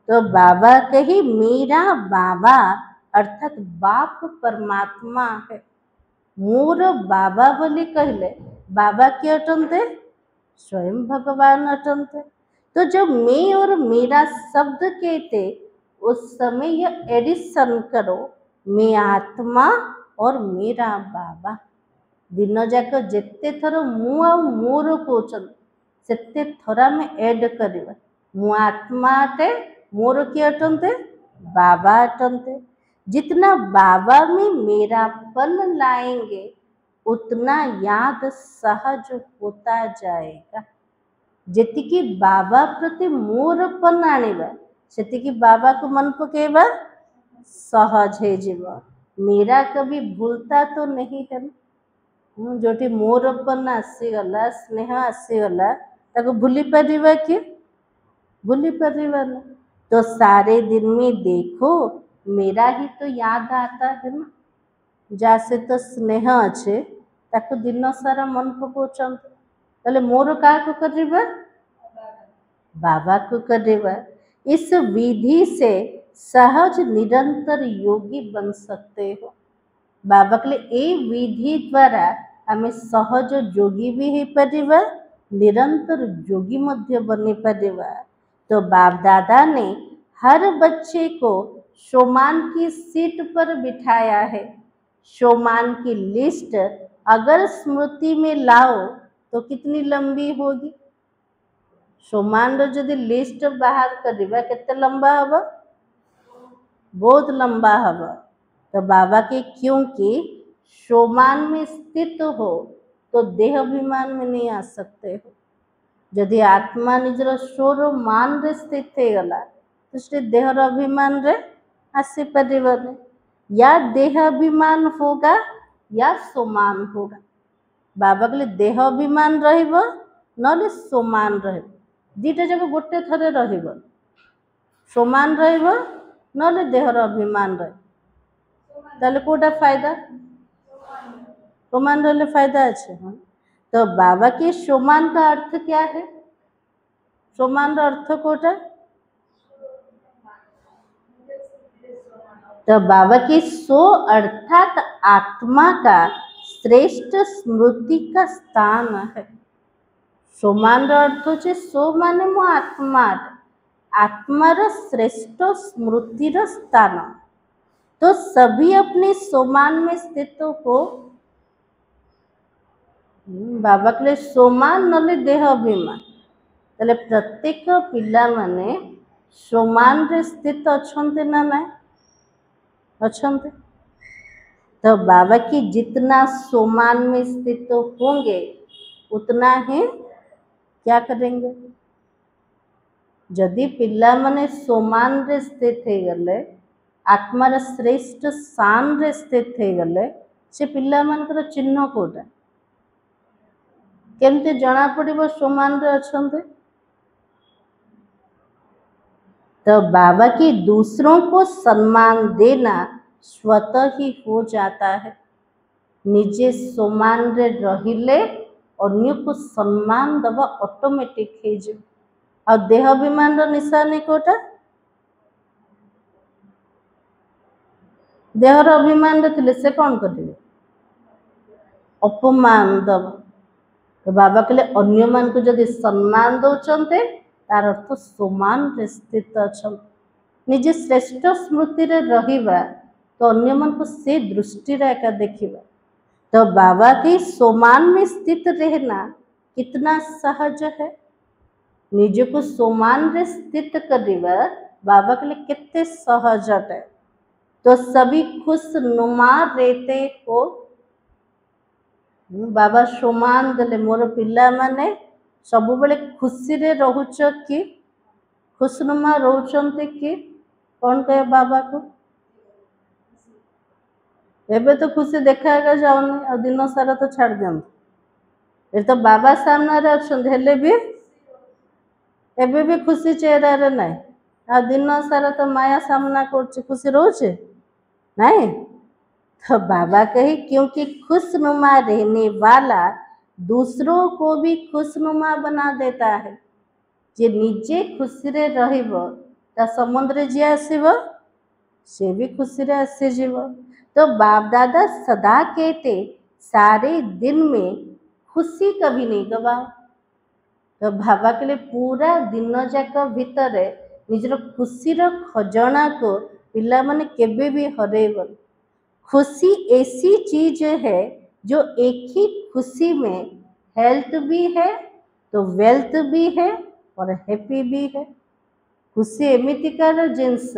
तो बाबा कही मेरा बाबा अर्थात बाप परमात्मा है। मोर बाबा बोली कहले बाबा किए अटंते? स्वयं भगवान अटंते। तो जब मैं और मेरा शब्द कहते उस समय यह एडिशन करो, मैं आत्मा और मेरा बाबा। दिन जाक जिते थर मु आ मोर कहते सेते थर आम एड करवा। मु आत्मा अटे, मोर किए अटंते? बाबा अटंते। जितना बाबा में मेरापन लाएंगे उतना याद सहज होता जाएगा। जेतिकी बाबा प्रति मोरपन आनिबा सेतिकी बाबा को मन पकेबा सहज है जीवा। मेरा कभी भूलता तो नहीं है ना। जोटी मोरपन आसीगला, स्नेह आसीगला ताको भूली पारिबा कि? भूली पारिबा ना। तो सारे दिन में देखो मेरा ही तो याद आता है ना। जैसे तो स्नेह अच्छे ताको दिन सारा मन पकाउछंत, ताले मोर का को करिबा? बाबा को करिबा। इस विधि से सहज निरंतर योगी बन सकते हो। बाबा कहले ए विधि द्वारा आमे सहज योगी भी हो परिबा, निरंतर योगी मध्य बनी परिबा। तो बाप दादा ने हर बच्चे को शोमान की सीट पर बिठाया है। शोमान की लिस्ट अगर स्मृति में लाओ तो कितनी लंबी होगी? शोमान जदि लिस्ट बाहर करिबा केते लंबा हबा? बहुत लंबा हबा। तो बाबा के क्योंकि शोमान में स्थित हो तो देह अभिमान में नहीं आ सकते हो। जदि आत्मा निजर शोर मान रे स्थित हे गला तो से देहर अभिमान रे आसी परिबने। या देह अभिमान होगा या सोमान होगा। बाबा कहले देह अभिमान रहिबो नले सोमान रहिबो। दीटा जाक गोटे थरे रहिबो। सोमान रहिबो नले देहर अभिमान रहिबो। ताले कोटा फायदा? सोमान रहले फायदा अच्छे। तो बाबा के सोमान का अर्थ क्या है? सोमान का अर्थ कोटा? तो बाबा की सो अर्थात आत्मा का श्रेष्ठ स्मृति का स्थान है। सोमान अर्थ होचे सो माने मो आत्मा, आत्मार श्रेष्ठ स्मृतिर स्थान। तो सभी अपने सोमान में स्थित हो। बाबा कहले सोमान नले देह अभिमान। ताले प्रत्येक पिला माने सोमान रे स्थित अछंते ना ना अछंते। तो बाबा की जितना सोमान में स्थित होंगे उतना ही क्या करेंगे? जदि पिला माने सोमान रे स्थित हे गले, आत्मार श्रेष्ठ स्थान रे स्थित हे गले, से पिला मानकर चिन्ह कोटा केमते जना पड़िबो सोमान रे अछंते? तो बाबा की दूसरों को सम्मान देना स्वतः ही हो जाता है। निजे सोमान रे रहिले अन्य को सम्मान दबा ऑटोमेटिक हे जे। और देह अभिमान रो निशानी कोटा? देहर अभिमान रे थिले से कौन करिवे? अपमान दब। तो बाबा कहले अन्य मान को जदि सम्मान दौचंते तार अर्थ सोमान रे स्थित अछंते। निजे श्रेष्ठ स्मृति रे रहिबा तो अन्य मन को से दृष्टि रे एका देखिबा। तो बाबा के सोमान में स्थित रहना कितना सहज है। निजे को सोमान रे स्थित करिबा बाबा कहले केते सहज है। तो सभी खुश नुमा रहते हो। बाबा सोमान देले मोर पिला माने सब बेले खुशी रे रहुच कि खुशनुमा रहउचंते कि? कौन कहे बाबा को? एबे तो खुशी देखा जाऊनी और दिन सारा तो छाड़ दियंतु। ये तो बाबा सामने रे अछंते हेले भी एबे भी खुशी चेहरा रे नहीं। आ दिन सारा तो माया सामना करछि, खुशी रहउछि नहीं। तो बाबा कहे क्योंकि खुशनुमा रहने वाला दूसरों को भी खुशनुमा बना देता है। जे निजे खुशी रे रहिबो ता समुद्र जी आसीबो से भी खुशी रे आसीजिव। तो बाप दादा सदा कहते सारे दिन में खुशी कभी नहीं गवाओ। तो बाबा कहले पूरा दिन जाक भितर निजर खुशीर खजना को पिला माने केबे भी हरेबन। खुशी ऐसी चीज है जो एक ही खुशी में हेल्थ भी है तो वेल्थ भी है और हैप्पी भी है। खुशी एमितिकार जिनस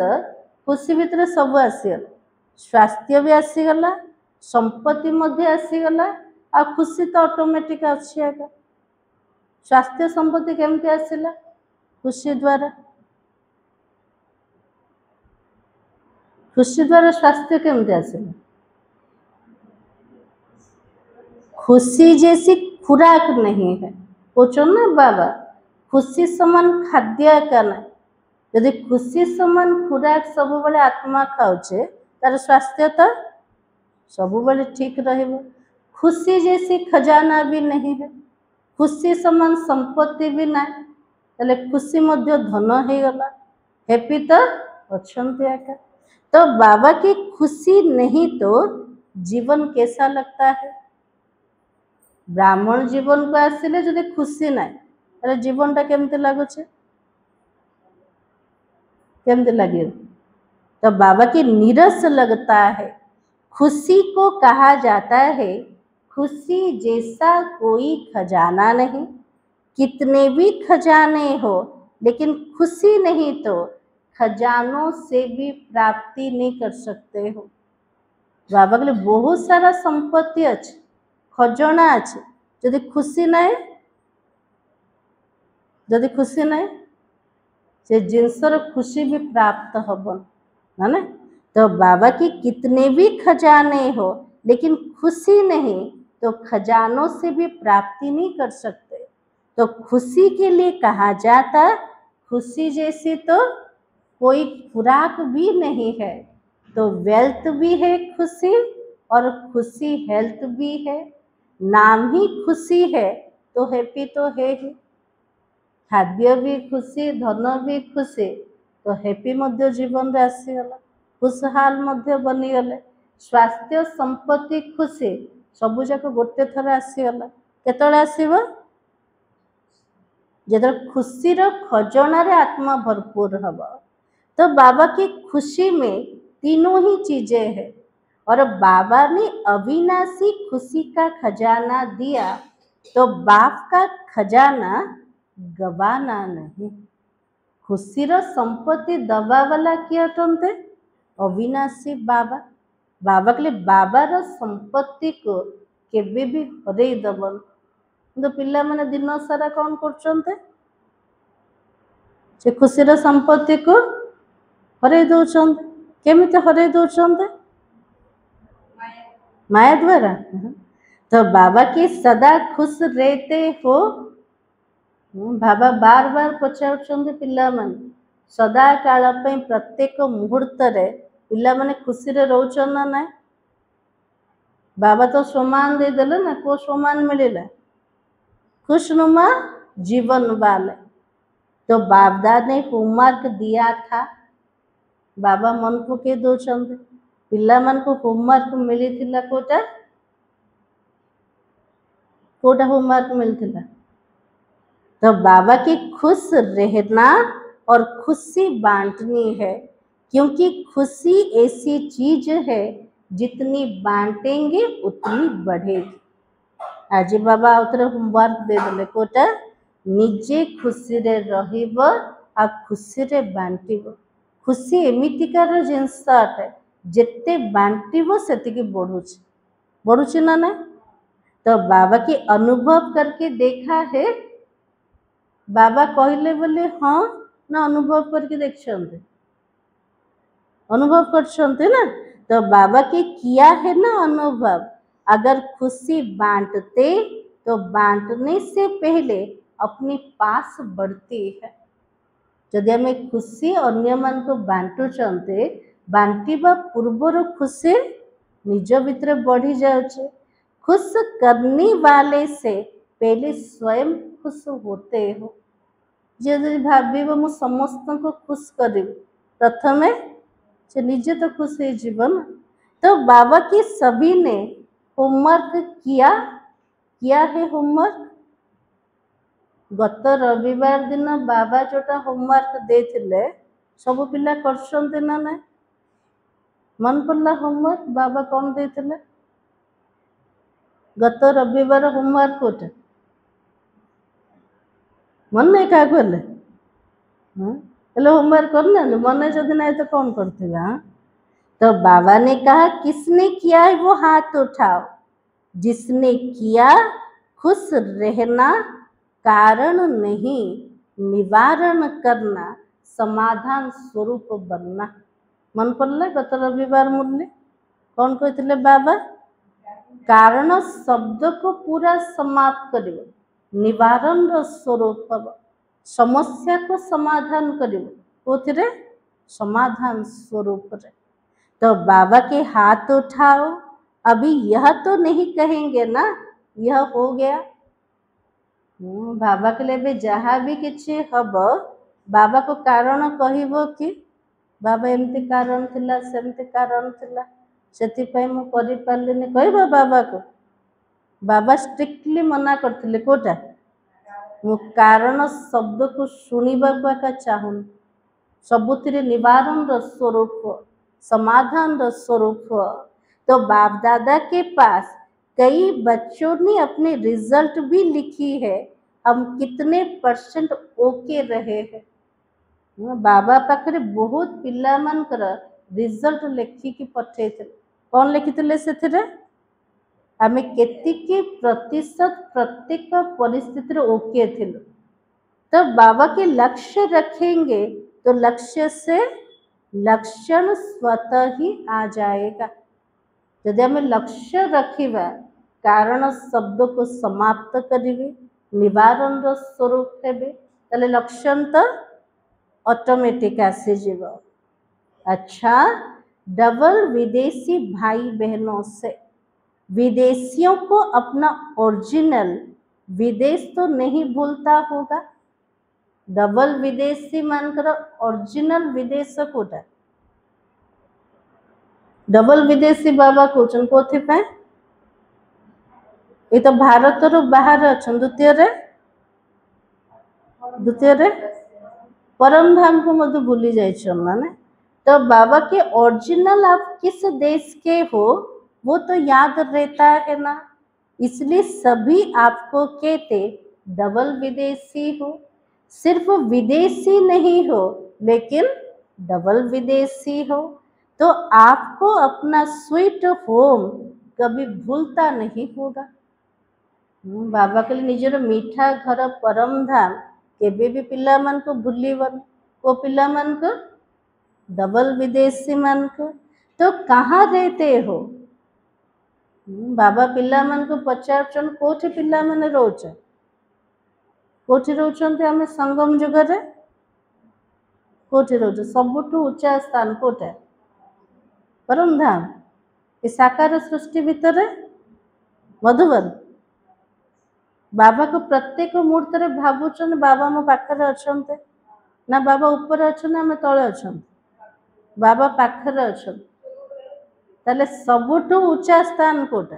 खुशी भितर सब आसीगला, स्वास्थ्य भी आसीगला, संपत्ति मध्य आसीगला, आ खुशी तो ऑटोमेटिक अच्छी आगा। स्वास्थ्य संपत्ति केमती आसिला? खुशी द्वारा। खुशी द्वारा स्वास्थ्य केमती आसिला? खुशी जैसी खुराक नहीं है। पूछो ना बाबा, खुशी समान खाद्य का ना। यदि खुशी समान खुराक सब बेले आत्मा खाऊचे तार स्वास्थ्य तो सब बेले ठीक रहिबो। खुशी जैसी खजाना भी नहीं है, खुशी समान संपत्ति भी ना। ताले खुशी मध्य धन हो गला, हैप्पी तो अछंती आका। तो बाबा की खुशी नहीं तो जीवन कैसा लगता है? ब्राह्मण जीवन को आसिले जदि खुशी ना ताले जीवन टा केमती लागुचे? केमती लगे? तो बाबा की नीरस लगता है। खुशी को कहा जाता है खुशी जैसा कोई खजाना नहीं। कितने भी खजाने हो लेकिन खुशी नहीं तो खजानों से भी प्राप्ति नहीं कर सकते हो। बाबा के लिए बहुत सारा संपत्ति अच्छे, खजाना अच्छे, जदि खुशी ना जदि खुशी ना से जिनसर खुशी भी प्राप्त हबन है ना। तो बाबा की कितने भी खजाने हो लेकिन खुशी नहीं तो खजानों से भी प्राप्ति नहीं कर सकते। तो खुशी के लिए कहा जाता खुशी जैसी तो कोई खुराक भी नहीं है। तो वेल्थ भी है खुशी और खुशी हेल्थ भी है। नाम ही खुशी है तो हैप्पी तो है ही। खाद्य भी खुशी, धन भी खुशी, तो हैप्पी मध्य जीवन रे आसीगला, खुशहाल मध्य बनीगले। स्वास्थ्य संपत्ति खुशी सबू जाक गोटे थर आसीगला। केतले आसीबो? जदर खुशीर खजाना रे आत्मा भरपूर हब। तो बाबा की खुशी में तीनों ही चीजें हैं और बाबा ने अविनाशी खुशी का खजाना दिया तो बाप का खजाना गवाना नहीं। खुशीर संपत्ति दबा वाला किया अटंते अविनाशी बाबा। बाबा के लिए बाबार संपत्ति को केबे भी हरई दबन। तो पिला माने दिन सारा कौन करछन्ते? से खुशीर संपत्ति को हरई दौछन्ते। केमिते हरई दौछन्ते? माया द्वारा। तो बाबा की सदा खुश रहते हो। बाबा बार बार पचारुछन्ते पिला माने सदा काल पे प्रत्येक मुहूर्त रे पिला माने खुशी रे रहउछन ना ना? बाबा तो सम्मान दे देले ना। को सम्मान मिलेला? खुशनुमा जीवन वाले। तो बाबदा ने होमवर्क दिया था, बाबा मन पके दौछन्ते। पिला मान को होमवर्क मिली थिला कोटा? कोटा होमवर्क मिली थिला? तो बाबा की खुश रहना और खुशी बांटनी है, क्योंकि खुशी ऐसी चीज है जितनी बांटेंगे उतनी बढ़ेगी। आज बाबा आउथरे होमवर्क दे देले कोटा निजे खुशी रे रहिबो आ खुशी रे बांटिबो। खुशी एमितिकार जिनस अटे जेते बांटिबो सेतिकी बढ़ुची। बढ़ुची ना ना? तो बाबा की अनुभव करके देखा है? बाबा कहले बोले हाँ ना अनुभव करके देखछन्ते? अनुभव करछन्ते ना? तो बाबा के किया है ना अनुभव। अगर खुशी बांटते तो बांटने से पहले अपने पास बढ़ती है। जदि हमें खुशी अन्य मान को बांटुचन्ते बांटिबा पूर्वर खुशी निज भितर बढ़ी जाउछे। खुश करने वाले से पहले स्वयं खुश होते हो। जे भाव मु समस्त को खुश करी प्रथमे से निजे तो खुश है जीवन। तो बाबा की सभी ने होमवर्क किया है होमवर्क। गत रविवार दिन बाबा जोटा होमवर्क देथिले सब पिला करछन्ते ना ना? मन पड़ला होमवर्क बाबा कौन देथिले गत रविवार होमवर्क कोटे मन नहीं क्या कहले हेलो होमवर्क करना मन जदि नहीं तो कौन करते? हाँ, तो बाबा ने कहा किसने किया है वो हाथ उठाओ। जिसने किया खुश रहना, कारण नहीं निवारण करना, समाधान स्वरूप बनना। मन पड़ला गत रविवार मूल्य कौन कहते बाबा? कारण शब्द को पूरा समाप्त करिव, निवारण स्वरूप समस्या को समाधान करिव कोथिरे समाधान स्वरूप रे। तो बाबा के हाथ उठाओ। अभी यह तो नहीं कहेंगे ना यह हो गया। बाबा के लिए जहाँ भी किसी हम बाबा को कारण कहब कि बाबा एमती कारण थिला सेमती कारण थिला से मु कर पारिलिनी कहब बाबा को? बाबा स्ट्रिक्टली मना करथिले कोटा मु कारण शब्द को शुणिबा को एका चाहून सबुथिरे निवारण स्वरूप समाधान स्वरूप। तो बाप दादा के पास कई बच्चों ने अपने रिजल्ट भी लिखी है, हम कितने % ओके रहे हैं। बाबा पाखरे बहुत पिला मानकर रिजल्ट लिखिकी पठेइथिले। कौन लिखिथिले सेथिरे? आमे केतिकी प्रतिशत प्रत्येक परिस्थिति रे ओके थिलु। तो बाबा के लक्ष्य रखेंगे तो लक्ष्य से लक्षण स्वतः ही आ जाएगा। यदि आम लक्ष्य रखिबा कारण शब्द को समाप्त करिवे निवारण स्वरूप हेबे ताले लक्षण तो ऑटोमेटिक आसी जीव। अच्छा, डबल विदेशी भाई बहनों से विदेशियों को अपना ओरिजिनल विदेश तो नहीं भूलता होगा। डबल विदेशी मानकर ओरिजिनल विदेश कोटा डबल विदेशी बाबा कहउछन कोथि पे? ये तो भारत रो बाहर अछन। द्वितीय रे परम धाम को मत भूली जाइछन माने। तो बाबा के ओरिजिनल आप किस देश के हो वो तो याद रहता है ना, इसलिए सभी आपको कहते डबल विदेशी हो। सिर्फ विदेशी नहीं हो लेकिन डबल विदेशी हो। तो आपको अपना स्वीट होम कभी भूलता नहीं होगा। बाबा के लिए निजर मीठा घर परम धाम केबे भी पिला मन को भूलिबन को पिला मन को डबल विदेशी मन को। तो कहाँ रहते हो? बाबा पिला मन को पचारचन कोठी पिला मन रोच कोठी रोचंते आमे संगम जुगरे कोठी रोच सबुठु ऊंचा स्थान कोठे परम धाम। ये साकार सृष्टि भितर मधुबन बाबा को प्रत्येक मुहूर्त रे भावुचन बाबा मो पाखरे अछंते ना बाबा ऊपर अछन आमे तळे अछन? बाबा पाखरे अछन। ताले सबुठु ऊंचा स्थान कोटा?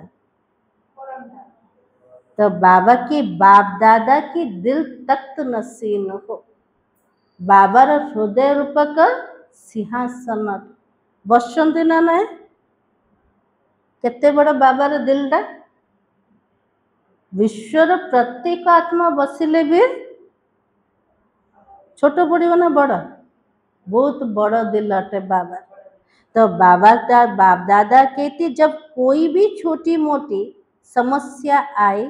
तो बाबा की बाप दादा की दिल तख्त नसीन हो। बाबार हृदय रूपक सिंहासन बसंती ना ना? केते बड़ बाबार दिलटा? विश्वर प्रत्येक आत्मा बसिले भी छोट पड़ो ना बड़? बहुत बड़ दिल अटे बाबा। तो बाबा का बाप दादा कहते जब कोई भी छोटी मोटी समस्या आए,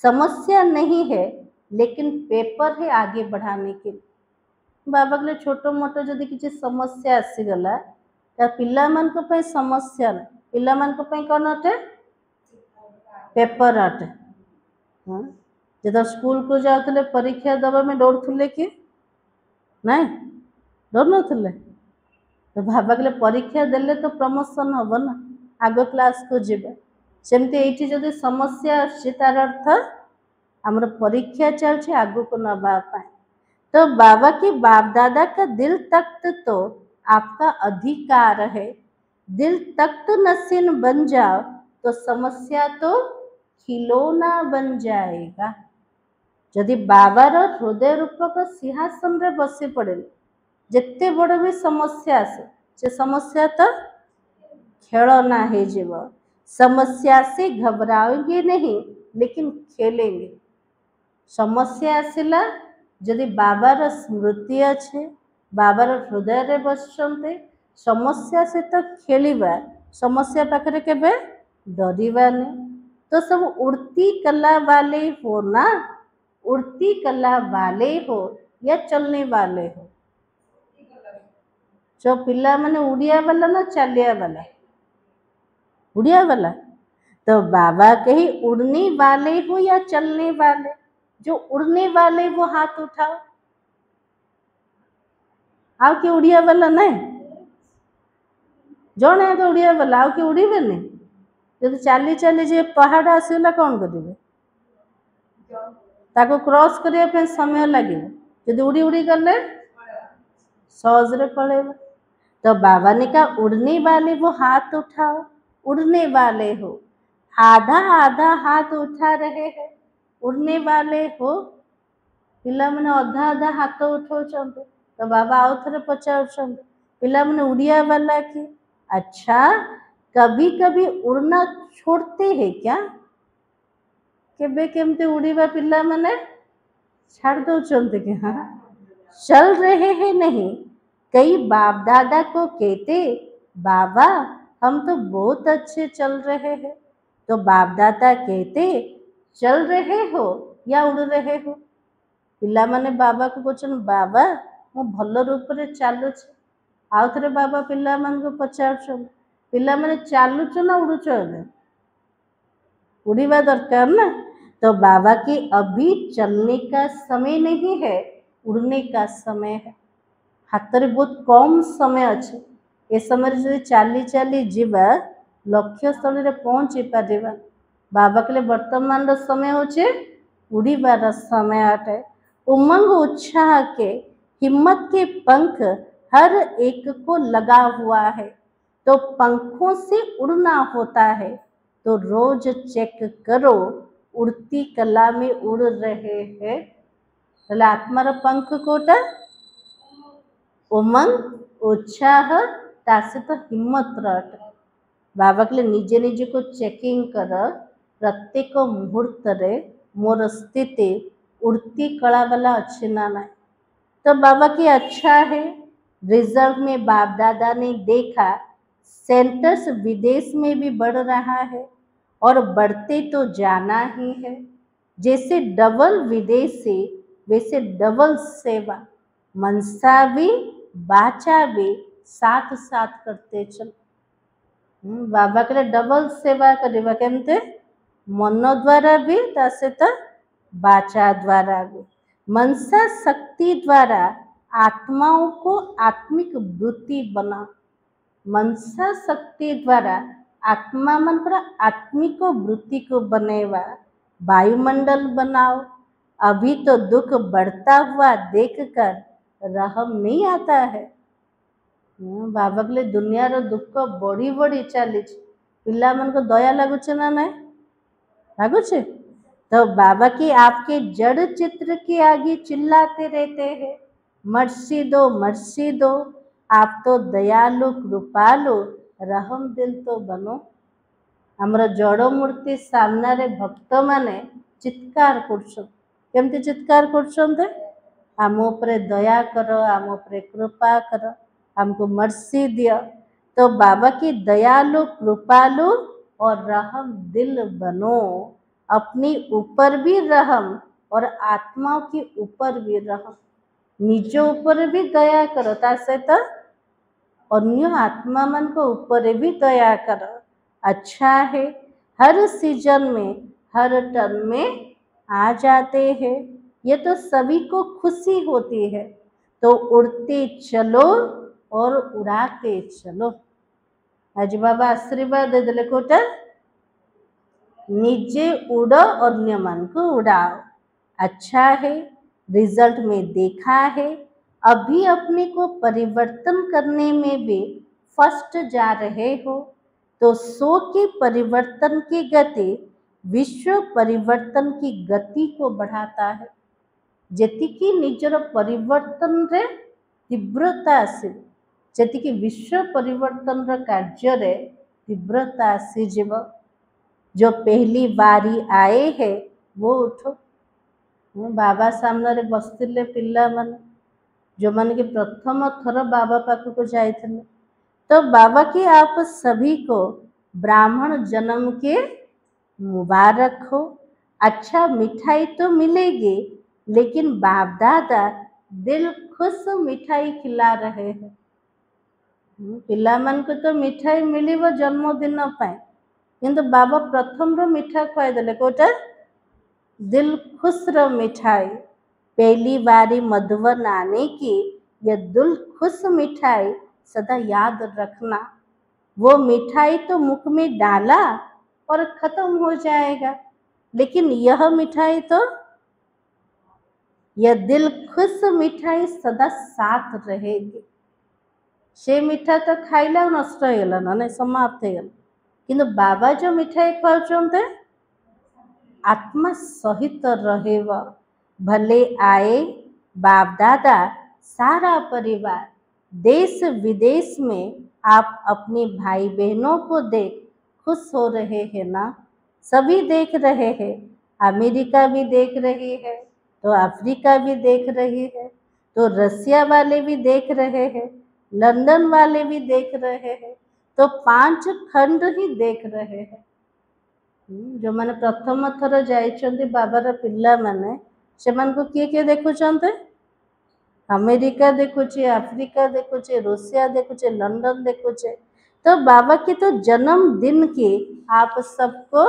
समस्या नहीं है लेकिन पेपर है आगे बढ़ाने के लिए। बाबा के छोटो मोटो जदि किसी समस्या आसीगला तो पिला मान को पे समस्या ना पिला मान को पे कौन अटे? पेपर अटे। जब स्कूल को जाते परीक्षा दबा में डरुले कि नहीं? डर न? तो बाबा के परीक्षा देले तो प्रमोशन हम ना आग क्लास को जीवे। सेमती ये जदि समस्या आछि तार अर्थ आमर परीक्षा चलछि आग को नबा पाए। तो बाबा के बाप दादा का दिल तख्त तो आपका अधिकार है। दिल तख्त नसीन बन जाओ तो समस्या तो खिलौना बन जाएगा। जदि बाबार हृदय रूपक सिंहासन रे बसी पड़े जिते बड़ भी समस्या आसे से समस्या तो खेलना हो जीव। समस्या से घबराओगे नहीं लेकिन खेलेंगे। समस्या आसला जदि बाबार स्मृति अच्छे बाबार हृदय रे बसते समस्या से तो खेलिबा समस्या पाखरे केबे डरिबा नहीं। तो सब उड़ती कला वाले हो ना, उड़ती कला वाले हो या चलने वाले हो। जो पिला माने उड़िया वाला ना चलिया वाला, उड़िया वाला। तो बाबा कही उड़ने वाले हो या चलने वाले। जो उड़ने वाले वो हाथ उठाओ। आउ कि उड़िया वाला नहीं जड़े तो उड़िया वाला आउ कि उड़े नहीं। जब चली चली जे पहाड़ आसला कौन करेंगे ताको क्रॉस करने समय लगे। जब उड़ी उड़ी गले सहजरे पड़ेगा। तो बाबा ने कहा उड़ने वाले वो हाथ उठाओ। उड़ने वाले हो आधा आधा हाथ उठा रहे हैं उड़ने वाले हो। पिला मैंने अधा अधा हाथ उठाऊ। तो बाबा आउ थे पचार पिला मैंने उड़िया वाला की अच्छा कभी कभी उड़ना छोड़ते हैं क्या। केबे केमते उड़ीबा पिला मैंने छाड़ दौरान कि हाँ चल रहे हैं नहीं। कई बाप दादा को कहते बाबा हम तो बहुत अच्छे चल रहे हैं। तो बाप दादा कहते चल रहे हो या उड़ रहे हो। पिला माने बाबा को पूछन बाबा मु भल रूप रे चालू आउ थे बाबा पिला मान को पचार पिला माने चालुच ना उड़ुच उड़ीबा दरकार ना। तो बाबा की अभी चलने का समय नहीं है उड़ने का समय है। हाथ में बहुत कम समय अच्छे ए समय जो चली चली जीवा लक्ष्य स्थल रे पहुँची पारिबा। बाबा के वर्तमान समय होचे उड़ीबार समय अटे। उमंग उत्साह के हिम्मत के पंख हर एक को लगा हुआ है। तो पंखों से उड़ना होता है तो रोज चेक करो उड़ती कला में उड़ रहे हैं। आत्मार पंख कोटा उमंग उत्साह तासे तो हिम्मत रट। बाबा के निजे निजे को चेकिंग कर प्रत्येक मुहूर्त रे मोर स्थिति उड़ती कला वाला अच्छे ना ना। तो बाबा की अच्छा है रिजल्ट में बाप दादा ने देखा सेंटर्स विदेश में भी बढ़ रहा है और बढ़ते तो जाना ही है। जैसे डबल विदेशी वैसे डबल सेवा मनसा भी बाचा भी साथ साथ करते चल। बाबा के डबल सेवा करवा केमते मन द्वारा भी सहित बाचा द्वारा भी। मनसा शक्ति द्वारा आत्माओं को आत्मिक वृत्ति बना। मनसा शक्ति द्वारा आत्मा मन पर आत्मिक वृत्ति को बनेवा वायुमंडल बनाओ। अभी तो दुख बढ़ता हुआ देखकर रहम नहीं आता है। बाबा के दुनिया रो दुख बढ़ी बढ़ी चली पिला मन को दया लगुच ना ना लगुच। तो बाबा की आपके जड़ चित्र के आगे चिल्लाते रहते हैं मर्सी दो आप तो दयालु कृपालु रहम दिल तो बनो। हमर जड़ मूर्ति सामने भक्त माने चित्कार करमती चित्कार कर आम उपरे दया कर आम उपरे कृपा कर हमको मर्सी दिया। तो बाबा की दयालु कृपालु और रहम दिल बनो। अपनी ऊपर भी रहम और आत्माओं के ऊपर भी रहम। निज ऊपर भी दया करो सहित अन्य आत्मा मन को ऊपर भी दया करो। अच्छा है हर सीजन में हर टर्म में आ जाते हैं। ये तो सभी को खुशी होती है। तो उड़ते चलो और उड़ाते चलो। आज बाबा आशीर्वाद दे देले कोटा निजे उड़ो अन्य मन को उड़ाओ। अच्छा है रिजल्ट में देखा है अभी अपने को परिवर्तन करने में भी फर्स्ट जा रहे हो, तो सो की परिवर्तन की गति विश्व परिवर्तन की गति को बढ़ाता है। जेतिकी निजर परिवर्तन रे तीव्रता आसे, जेतिकी विश्व परिवर्तन रे कार्य रे तीव्रता आसी जीव। जो पहली बारी आए है वो उठो। बाबा सामने बसते पिला माने जो मान के प्रथम थर बाबा पाखक जाए, तो बाबा की आप सभी को ब्राह्मण जन्म के मुबारक हो। अच्छा मिठाई तो मिलेगी, लेकिन बाप दादा दिल खुश मिठाई खिला रहे हैं। पिला मान को तो मिठाई मिलिबो जन्मदिन पाए, किंतु बाबा प्रथम रो मिठा खुआई देले कोटा दिल खुश रो मिठाई। पहली बारी मधुबन आने की यह दिल खुश मिठाई सदा याद रखना। वो मिठाई तो मुख में डाला और खत्म हो जाएगा, लेकिन यह मिठाई तो, यह दिल खुश मिठाई सदा साथ रहेगी। से मिठा तो खाइला नष्ट होगला ना, समाप्त होगला, किंतु बाबा जो मिठाई खुआउछन्ते आत्मा सहित रहेगा। भले आए बाप दादा सारा परिवार, देश विदेश में आप अपने भाई बहनों को देख खुश हो रहे हैं ना। सभी देख रहे हैं, अमेरिका भी देख रही है, तो अफ्रीका भी देख रही है, तो रसिया वाले भी देख रहे हैं, लंदन वाले भी देख रहे हैं, तो 5 खंड ही देख रहे हैं। जो मैंने प्रथम थर जाइछन्ति बाबार पिला माने सेमान को किए देखुछन्ते, अमेरिका देखुचे, अफ्रीका देखुचे, रूसिया देखुचे, लंदन देखुचे। तो बाबा के तो जन्मदिन की आप सबको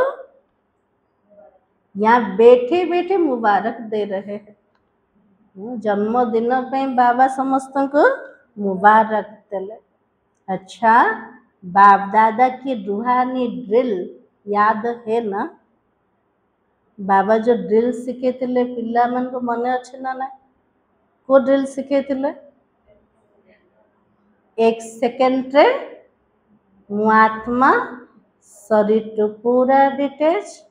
यहाँ बैठे बैठे मुबारक दे रहे हैं। जन्मदिन पे बाबा समस्त को मुबारक देले। अच्छा, बाप दादा की रूहानी ड्रिल याद है ना? बाबा जो ड्रिल शिखे थे पिला मन को मन अच्छे ना ना? को ड्रिल शिखे थे? 1 सेकेंड रे मु आत्मा शरीर तो पूरा डिटेच,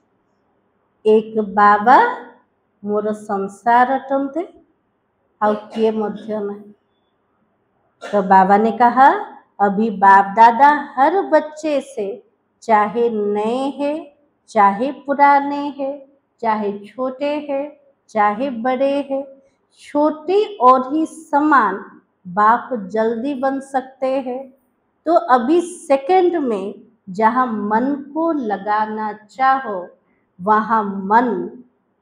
एक बाबा मोर संसार अटंते आउ किए मध्य नहीं। तो बाबा ने कहा अभी बाप दादा हर बच्चे से, चाहे नए हैं चाहे पुराने हैं, चाहे छोटे हैं चाहे बड़े हैं, छोटे और ही समान बाप जल्दी बन सकते हैं। तो अभी सेकंड में जहाँ मन को लगाना चाहो वहाँ मन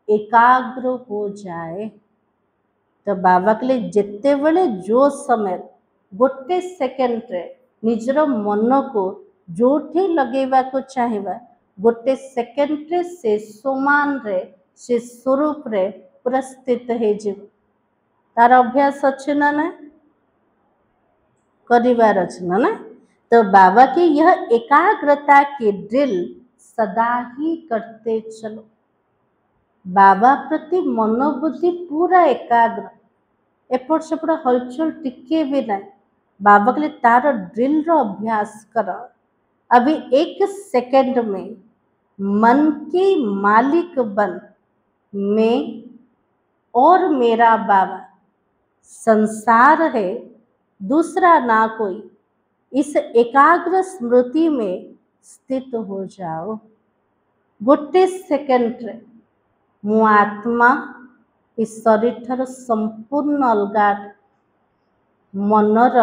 एकाग्र हो जाए। तो बाबा के लिए जिते बड़े जो समय गोटे सेकेंड रे निजर मन को जोठे लगेवा को चाहिए, गोटे सेकेंड रे से समान रे से स्वरूप रे पूरा स्थित है जीव। तार अभ्यास अच्छे ना ना करिवार अच्छे ना ना। तो बाबा की यह एकाग्रता की ड्रिल सदा ही करते चलो। बाबा प्रति मनोबुद्धि पूरा एकाग्र, एपट सेपट हलचल टिके भी नहीं। बाबा के लिए तार ड्रिल रो अभ्यास कर। अभी 1 सेकेंड में मन के मालिक बन, मैं और मेरा बाबा संसार है दूसरा ना कोई, इस एकाग्र स्मृति में स्थित हो जाओ। गोटे सेकेंड रे मु आत्मा इस शरीर ठार संपूर्ण अलगा, मनर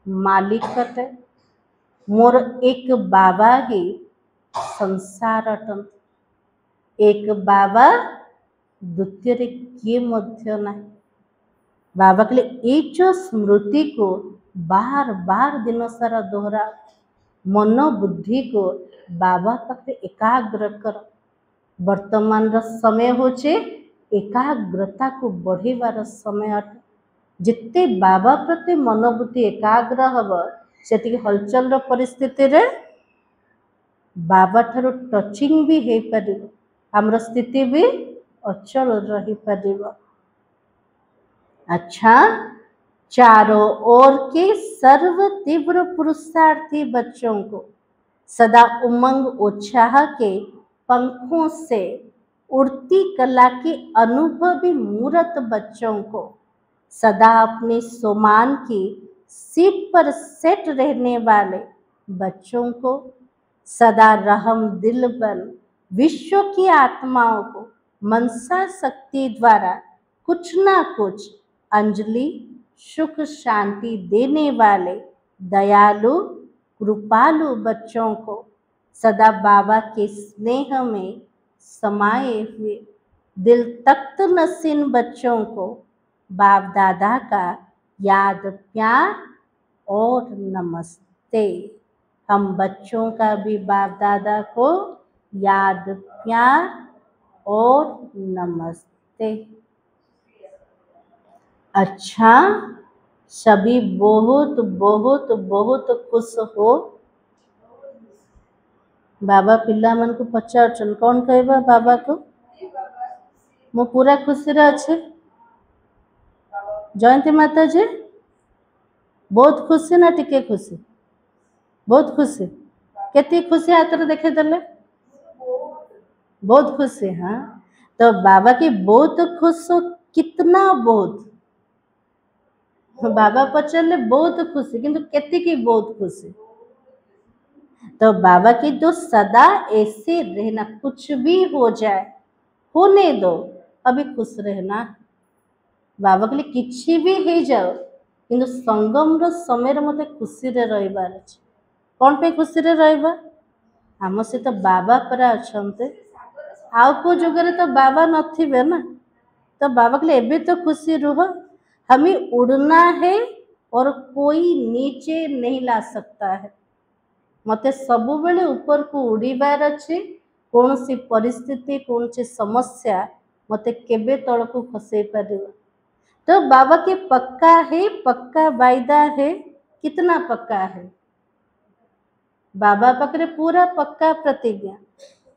मालिक अटे, मोर एक बाबा ही संसार अटन। एक बाबा द्वितीय रे किए मध्य नहीं। बाबा के लिए एक जो स्मृति को बार बार दिन सारा दोहरा, मनोबुद्धि को बाबा पाखे एकाग्र कर। वर्तमान रो समय होचे एकाग्रता को बढ़ेबार समय अटे। जिते बाबा प्रति मनोबुद्धि एकाग्र हब सेति हलचल रो परिस्थिति रे बाबा ठारो टचिंग भी हे परिबो, हमर स्थिति भी अचल रही परिबो। अच्छा, चारों ओर के सर्व तीव्र पुरुषार्थी बच्चों को, सदा उमंग उत्साह के पंखों से उड़ती कला के अनुभवी मूर्त बच्चों को, सदा अपनी सोमान की सीट पर सेट रहने वाले बच्चों को, सदा रहम दिल बन विश्व की आत्माओं को मनसा शक्ति द्वारा कुछ ना कुछ अंजलि सुख शांति देने वाले दयालु कृपालु बच्चों को, सदा बाबा के स्नेह में समाये हुए दिल तख्त नसीन बच्चों को बाप दादा का याद प्यार और नमस्ते। हम बच्चों का भी बाप दादा को याद प्यार और नमस्ते। अच्छा, सभी बहुत बहुत बहुत खुश हो। बाबा पिला मन को पचार कौन कहबा बाबा को मु पूरा खुशी रे अच्छे। जयंती माता जी बहुत खुशी ना टिके खुशी? बहुत खुशी। केती खुशी हाथ रे देखे देले? बहुत खुशी। हाँ, तो बाबा की बहुत खुश हो, कितना बहुत? बाबा पचारे बहुत खुशी, किंतु केती की बहुत खुशी? तो बाबा की तो सदा ऐसे रहना, कुछ भी हो जाए होने दो, अभी खुश रहना। बाबा कहले किछि भी हो जाओ, किंतु संगम रो समय रे मते खुशी रे रहिबार अछि। कोन पे खुशी रे रहबा? आम सहित बाबा परा अछंते, आउ को जुगरे तो बाबा नथिबे ना। तो बाबा कहले एबे तो खुशी रुह, हमें उड़ना है और कोई नीचे नहीं ला सकता है। मते सबु बेले ऊपर को उड़ीबार अछि। कौन सी परिस्थिति कौन सी समस्या मते केबे तल को खसई पारिबा। तो बाबा के पक्का है, पक्का वायदा है। कितना पक्का है? बाबा पकड़े पूरा पक्का प्रतिज्ञा।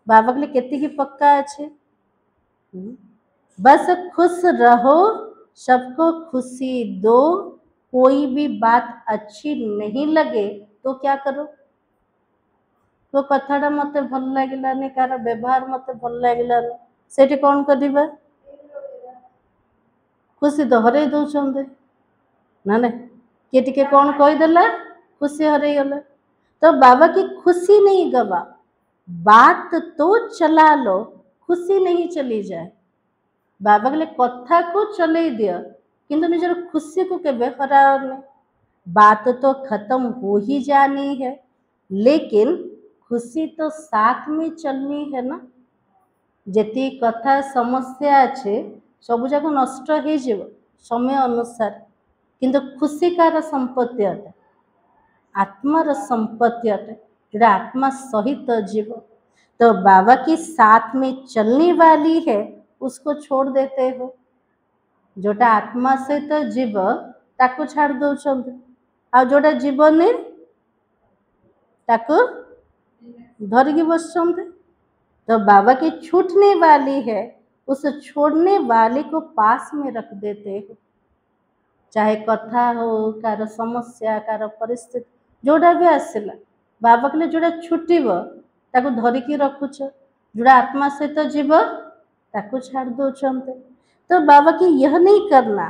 बाबा के लिए केती की पक्का अच्छे? बस खुश रहो, सबको खुशी दो। कोई भी बात अच्छी नहीं लगे तो क्या करो? तो कथाटा मते भल लागिलानी, कार व्यवहार मते भल लागिलानी, सेठी कौन करिबा? खुशी तो हरई दौरान ना ना, किए टिके कौन कहीदेला खुशी हरई गले। तो बाबा की खुशी नहीं गवा, बात तो चला लो, खुशी नहीं चली जाए। बाबा कहले कथा को चले दियो, किंतु निजर खुशी को केबे हराओ नहीं। बात तो खत्म हो ही जानी है, लेकिन खुशी तो साथ में चलनी है ना। जेती कथा समस्या अच्छे सब जाक नष्ट हो जाए समय अनुसार, किंतु खुशी कार संपत्ति अटे, आत्मार संपत्ति अटे, जो आत्मा सहित जीव। तो बाबा की साथ में चलने वाली है उसको छोड़ देते हो, जोटा आत्मा सहित जीव ताको छाड़ दौरान, आ जोटा जीवनी ताको धरिकी बस। तो बाबा की छूटने वाली है, उस छोड़ने वाले को पास में रख देते हो। चाहे कथा हो, कार समस्या, कार परिस्थिति जोड़ा भी आसला, बाबा कहले जोड़ा छुटिब ताको धरिकी रखुछ, जोड़ा आत्मा सहित जीव ताको छाड़ दौरान। तो बाबा की यह नहीं करना,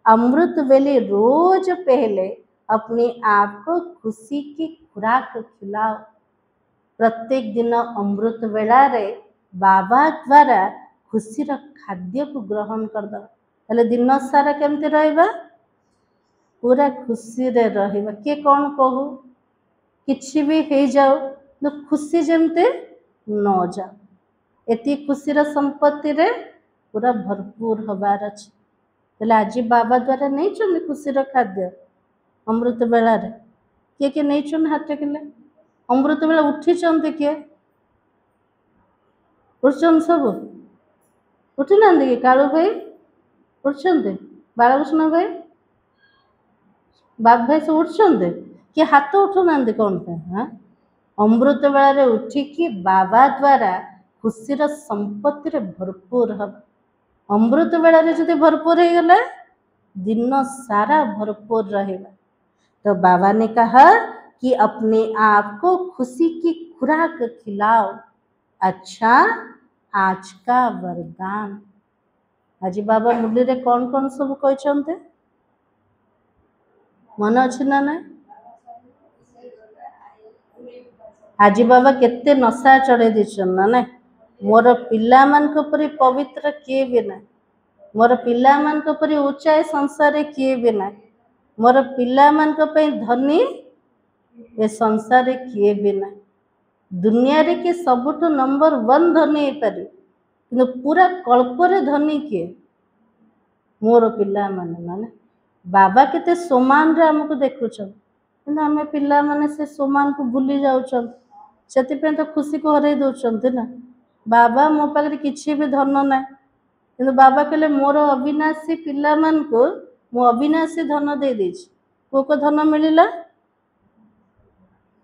अमृत वेले रोज पहले अपने आप को खुशी की खुराक खिलाओ। प्रत्येक दिन अमृत बेला रे बाबा द्वारा खुशी खाद्य को ग्रहण कर दो, ताले दिन सारा केमती रहिबा? पूरा खुशी रे रहिबा। के कौन कहू किछि भी हो जाओ, तो खुशी जमते न जाओ। एति खुशीर संपत्ति रे पूरा भरपूर हबार अछि। ताले आज बाबा द्वारा नहीं चुन खुशीर खाद्य अमृत बेला रे किए किए नहीं चुन हाथ टेकिले? अमृत बेला उठी चंदे किए? उठचंद सब उठी ना कि कालू भाई उठचंदे, बालकृष्ण भाई, बाप भाई सब उठचंदे कि हाथ उठू ना कौन पे? हाँ, अमृत बेला रे उठिकी बाबा द्वारा खुशीर संपत्ति रे भरपूर हम। अमृत बेला रे जदि भरपूर हो गला दिन सारा भरपूर रहेगा। तो बाबा ने कहा कि अपने आप को खुशी की खुराक खिलाओ। अच्छा, आज का वरदान। आज बाबा मुरली रे कौन कौन सब कहते मन अच्छी ना ना? आज बाबा केते नशा चढ़े दीछन ना ना? मोर पिला मान को परि पवित्र किए भी ना, मोर पिला मान को परि ऊंचाई संसार किए भी ना, मोर पिला मान को पे धनी ए संसार किए भी ना। दुनिया रे के सबुठ नंबर 1 धनी पारे, किंतु पूरा कल्परे धनी किए? मोर पिला माने माने बाबा केते समान रे हमको देखुछन, किंतु हमें पिला माने से समान को भूली जाउछन। सेति पे तो खुशी को हरई दउछन ना। बाबा मो पाखरे किछि भी धन ना, किंतु बाबा कहले मोर अविनाशी पिला मान को मो अविनाशी धन दे देछि। को धन मिलिला?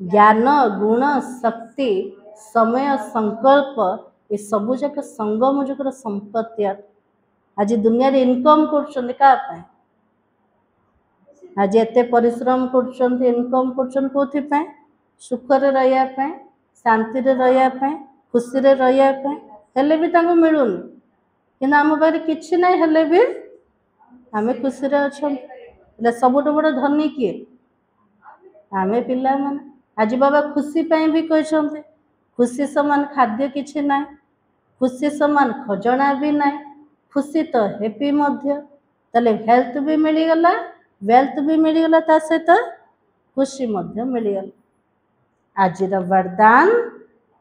ज्ञान, गुण, शक्ति, समय, संकल्प, ये सबू जाक संगम जो संपत्ति। आज दुनिया रे इनकम कर का पाए? आज एते परिश्रम कर इनकम कर कोथि पाए? सुख रे रहिया पाए, शांति रे रहिया पाए, खुशी रे रहिया पाए। हेले भी तांको मिलुन, किंतु आम पाखे किछि नै हेले भी आमे खुशी रे अछन। ले सबुठ बड़ धनी किए? आमे पिला माने। आज बाबा खुशी पाई भी कहते, खुशी समान खाद्य किछि ना, खुशी समान खजना भी ना, खुशी तो हैप्पी मध्य। तले हेल्थ भी मिलगला, वेल्थ भी मिलगला, ता सहित खुशी मध्य मिलगला। आज वरदान,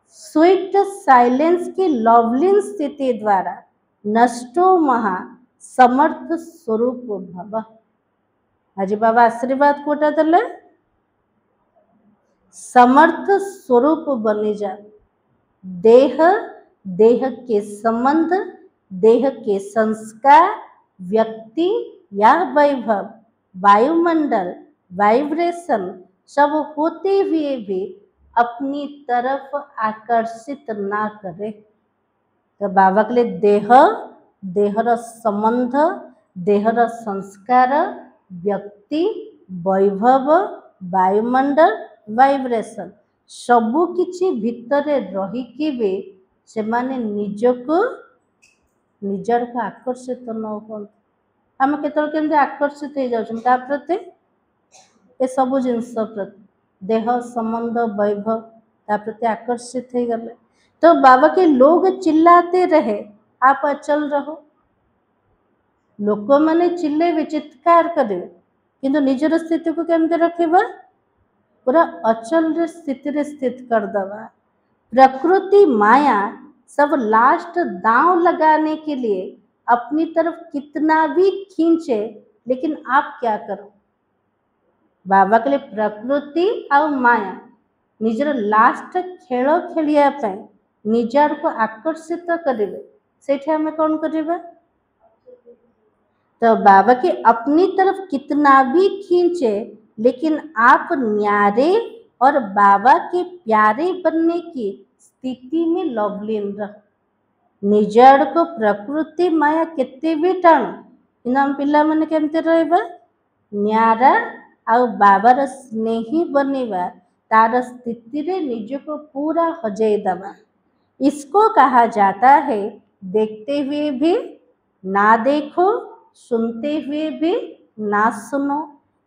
स्वीट साइलेंस की लवलीन स्थिति द्वारा नष्टो महा समर्थ स्वरूप भव। आज बाबा आशीर्वाद कोटा देले, समर्थ स्वरूप बनी जा। देह, देह के संबंध, देह के संस्कार, व्यक्ति या वैभव, वायुमंडल, वाइब्रेशन सब होते हुए भी अपनी तरफ आकर्षित ना करे। तो बाबा के लिए देह, देहर संबंध, देहर संस्कार, व्यक्ति, वैभव, वायुमंडल, वाइब्रेशन सबु किछि भितरे रही कि भी से माने निजको निजर को आकर्षित न हो। आम केतल आकर्षित हो जाउछन का प्रति? ए सबु जिनस प्रति, देह, संबंध, वैभव ता प्रति आकर्षित हो गले। तो बाबा के लोग चिल्लाते रहे, आप अचल रहो। लोक माने चिल्लेबे, चित्कार करेबे, किंतु निजर स्थिति को केमते रखिबा? पूरा अचल स्थिति रे स्थित कर दवा। प्रकृति माया सब लास्ट दांव लगाने के लिए अपनी तरफ कितना भी खींचे, लेकिन आप क्या करो? बाबा के लिए प्रकृति और माया निजर लास्ट खेल खेलिया पे निजार को आकर्षित करेंगे, सेठी हमें कौन करेगा? तो बाबा के अपनी तरफ कितना भी खींचे, लेकिन आप न्यारे और बाबा के प्यारे बनने की स्थिति में लवलीन रह। निजर को प्रकृति माया केते भी टाण, हम पिला माने केमते रहबा? न्यारा आउ बाबार स्नेही बनेवा, तार स्थिति रे निज को पूरा हजई दवा। इसको कहा जाता है देखते हुए भी ना देखो, सुनते हुए भी ना सुनो।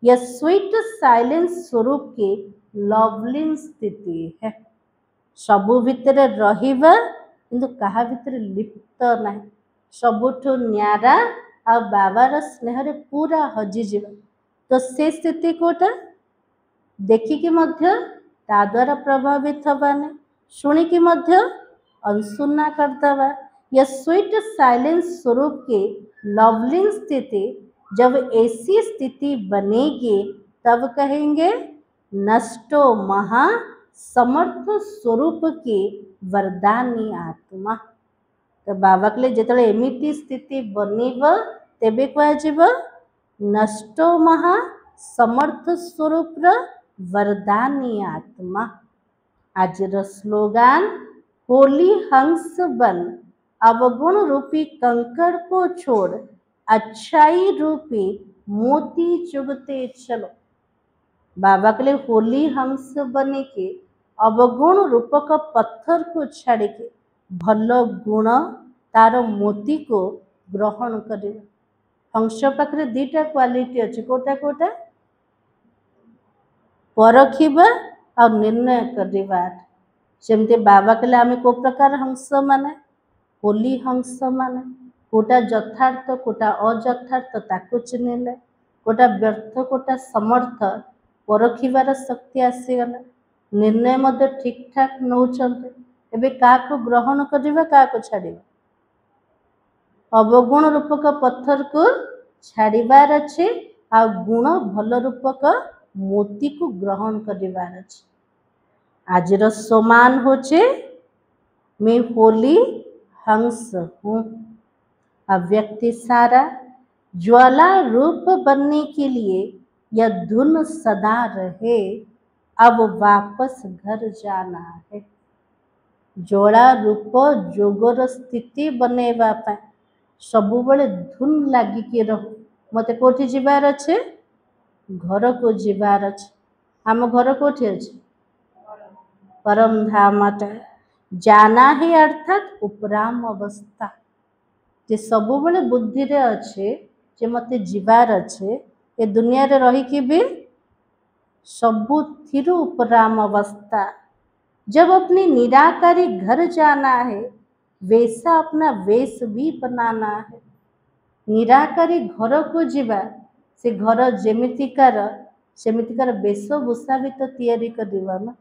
यह स्वीट साइलेंस स्वरूप की लवलीन स्थिति है। सबु भितरे रहिबा, किंतु कहा भितरे लिप्त ना। सबुठु न्यारा आ बाबार स्नेह रे पूरा हजि जीवा। तो से स्थिति कोटा देखिकी मध्य ता द्वारा प्रभावित हबाने, शुणिकी मध्य अनसुना करदवा। यह स्वीट साइलेंस स्वरूप की लवलीन स्थिति जब ऐसी स्थिति बनेगी, तब कहेंगे नष्टो महा समर्थ स्वरूप की वरदानी आत्मा। तो बाबा के लिए जिते एमिति स्थिति बनिब, तेबे कह नष्टो महा समर्थ स्वरूप वरदानी आत्मा। आज स्लोगान, होली हंस बन, अवगुण रूपी कंकड़ को छोड़, अच्छाई रूपी मोती चुगते चलो। बाबा कहले होली हंस बने के अवगुण रूपक पत्थर को छाड़ के भल गुण तार मोती को ग्रहण कर। हंस पाखे दीटा क्वालिटी अच्छे कोटा कोटा परखिबा और निर्णय करवा। सेमती बाबा कहले आम को प्रकार हंस माने होली हंस माने कोटा यथार्थ कोटा अयथार्थ ताको चिन्हले कोटा व्यर्थ कोटा समर्थ परखिबार शक्ति आसीगला। निर्णय मध्य ठीक ठाक नौचंते। एबे काको ग्रहण करबा काको छाड़िबा। अवगुण रूपक पत्थर को छाड़िबार अच्छे आ गुण भल रूपक मोती को ग्रहण करबार अच्छे। आजर समान होचे मैं होली हंस हूँ। अब व्यक्ति सारा ज्वाला रूप बनने के लिए यह धुन सदा रहे, अब वापस घर जाना है। ज्वाला रूप जोगर स्थिति बनेवा पाए सबु बड़े धुन लागिकी रहो। मते कोठी जीवार अच्छे घर को जीवार अच्छे। आम घर कोठी अच्छे परम धाम जाना है अर्थात उपराम अवस्था जे सबु बड़े बुद्धि रे अच्छे जे मते जीवार अच्छे ए दुनिया रे रही कि भी सबुथिर उपराम अवस्था। जब अपनी निराकारी घर जाना है वैसा अपना वेश भी बनाना है। निराकारी घर को जीवा से घर जेमितिकार सेमितिकार वेशभूषा भी तो तैयारी करवा ना।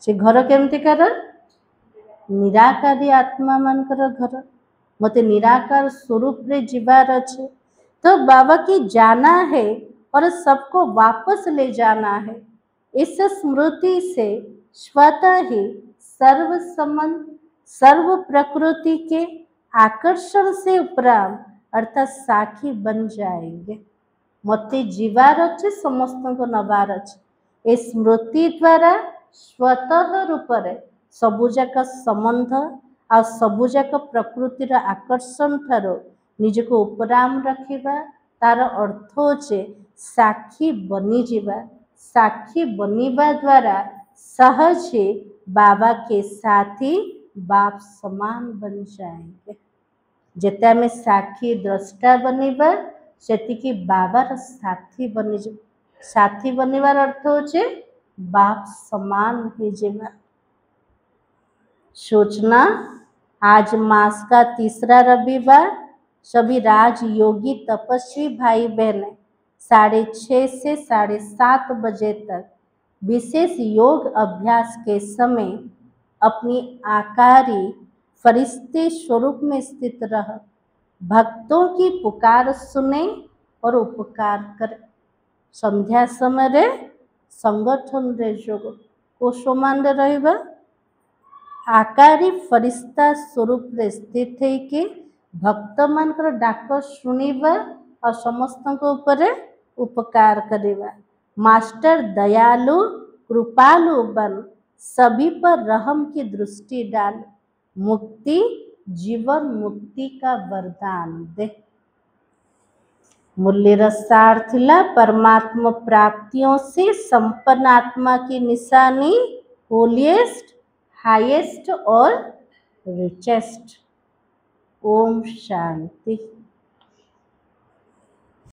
से घर केमतिकार निराकारी आत्मा मानकर घर मते निराकार स्वरूप रे जीवार अच्छे। तो बाबा की जाना है और सबको वापस ले जाना है। इस स्मृति से स्वतः ही सर्व संबंध सर्व प्रकृति के आकर्षण से उपराम अर्थात साखी बन जाएंगे। मते जीवार अच्छे समस्त को नबार अच्छे। ए स्मृति द्वारा स्वतः रूप से सबुजाक संबंध आ सबुजाक प्रकृतिर आकर्षण ठारो निजको उपराम रखिबा तार अर्थ होचे साक्षी बनी जीवा। साक्षी बनिबा द्वारा सहज ही बाबा के साथी बाप समान बन जाएंगे। जेते आमे साक्षी द्रष्टा बनिबा सेतिकी बाबार साथी बनी जा। साथी बनिबार अर्थ होचे बाप समान हो जावा। सोचना आज मास का तीसरा रविवार सभी राजयोगी तपस्वी भाई बहनें 6:30 से 7:30 बजे तक विशेष योग अभ्यास के समय अपनी आकारी फरिश्ते स्वरूप में स्थित रह भक्तों की पुकार सुने और उपकार करे। संध्या समय रे संगठन रे जोग को समान रे रहिबा आकारी फरिश्ता स्वरूप रे स्थित है कि भक्त मानकर डाक शुणिबा और समस्त ऊपर उपकार करिबा। मास्टर दयालु कृपालु बन सभी पर रहम की दृष्टि डाल मुक्ति जीवन मुक्ति का वरदान दे। मूल्य रसार्थिला परमात्मा प्राप्तियों से संपन्न आत्मा की निशानी होलिएस्ट हाईएस्ट और रिचेस्ट। ओम शांति।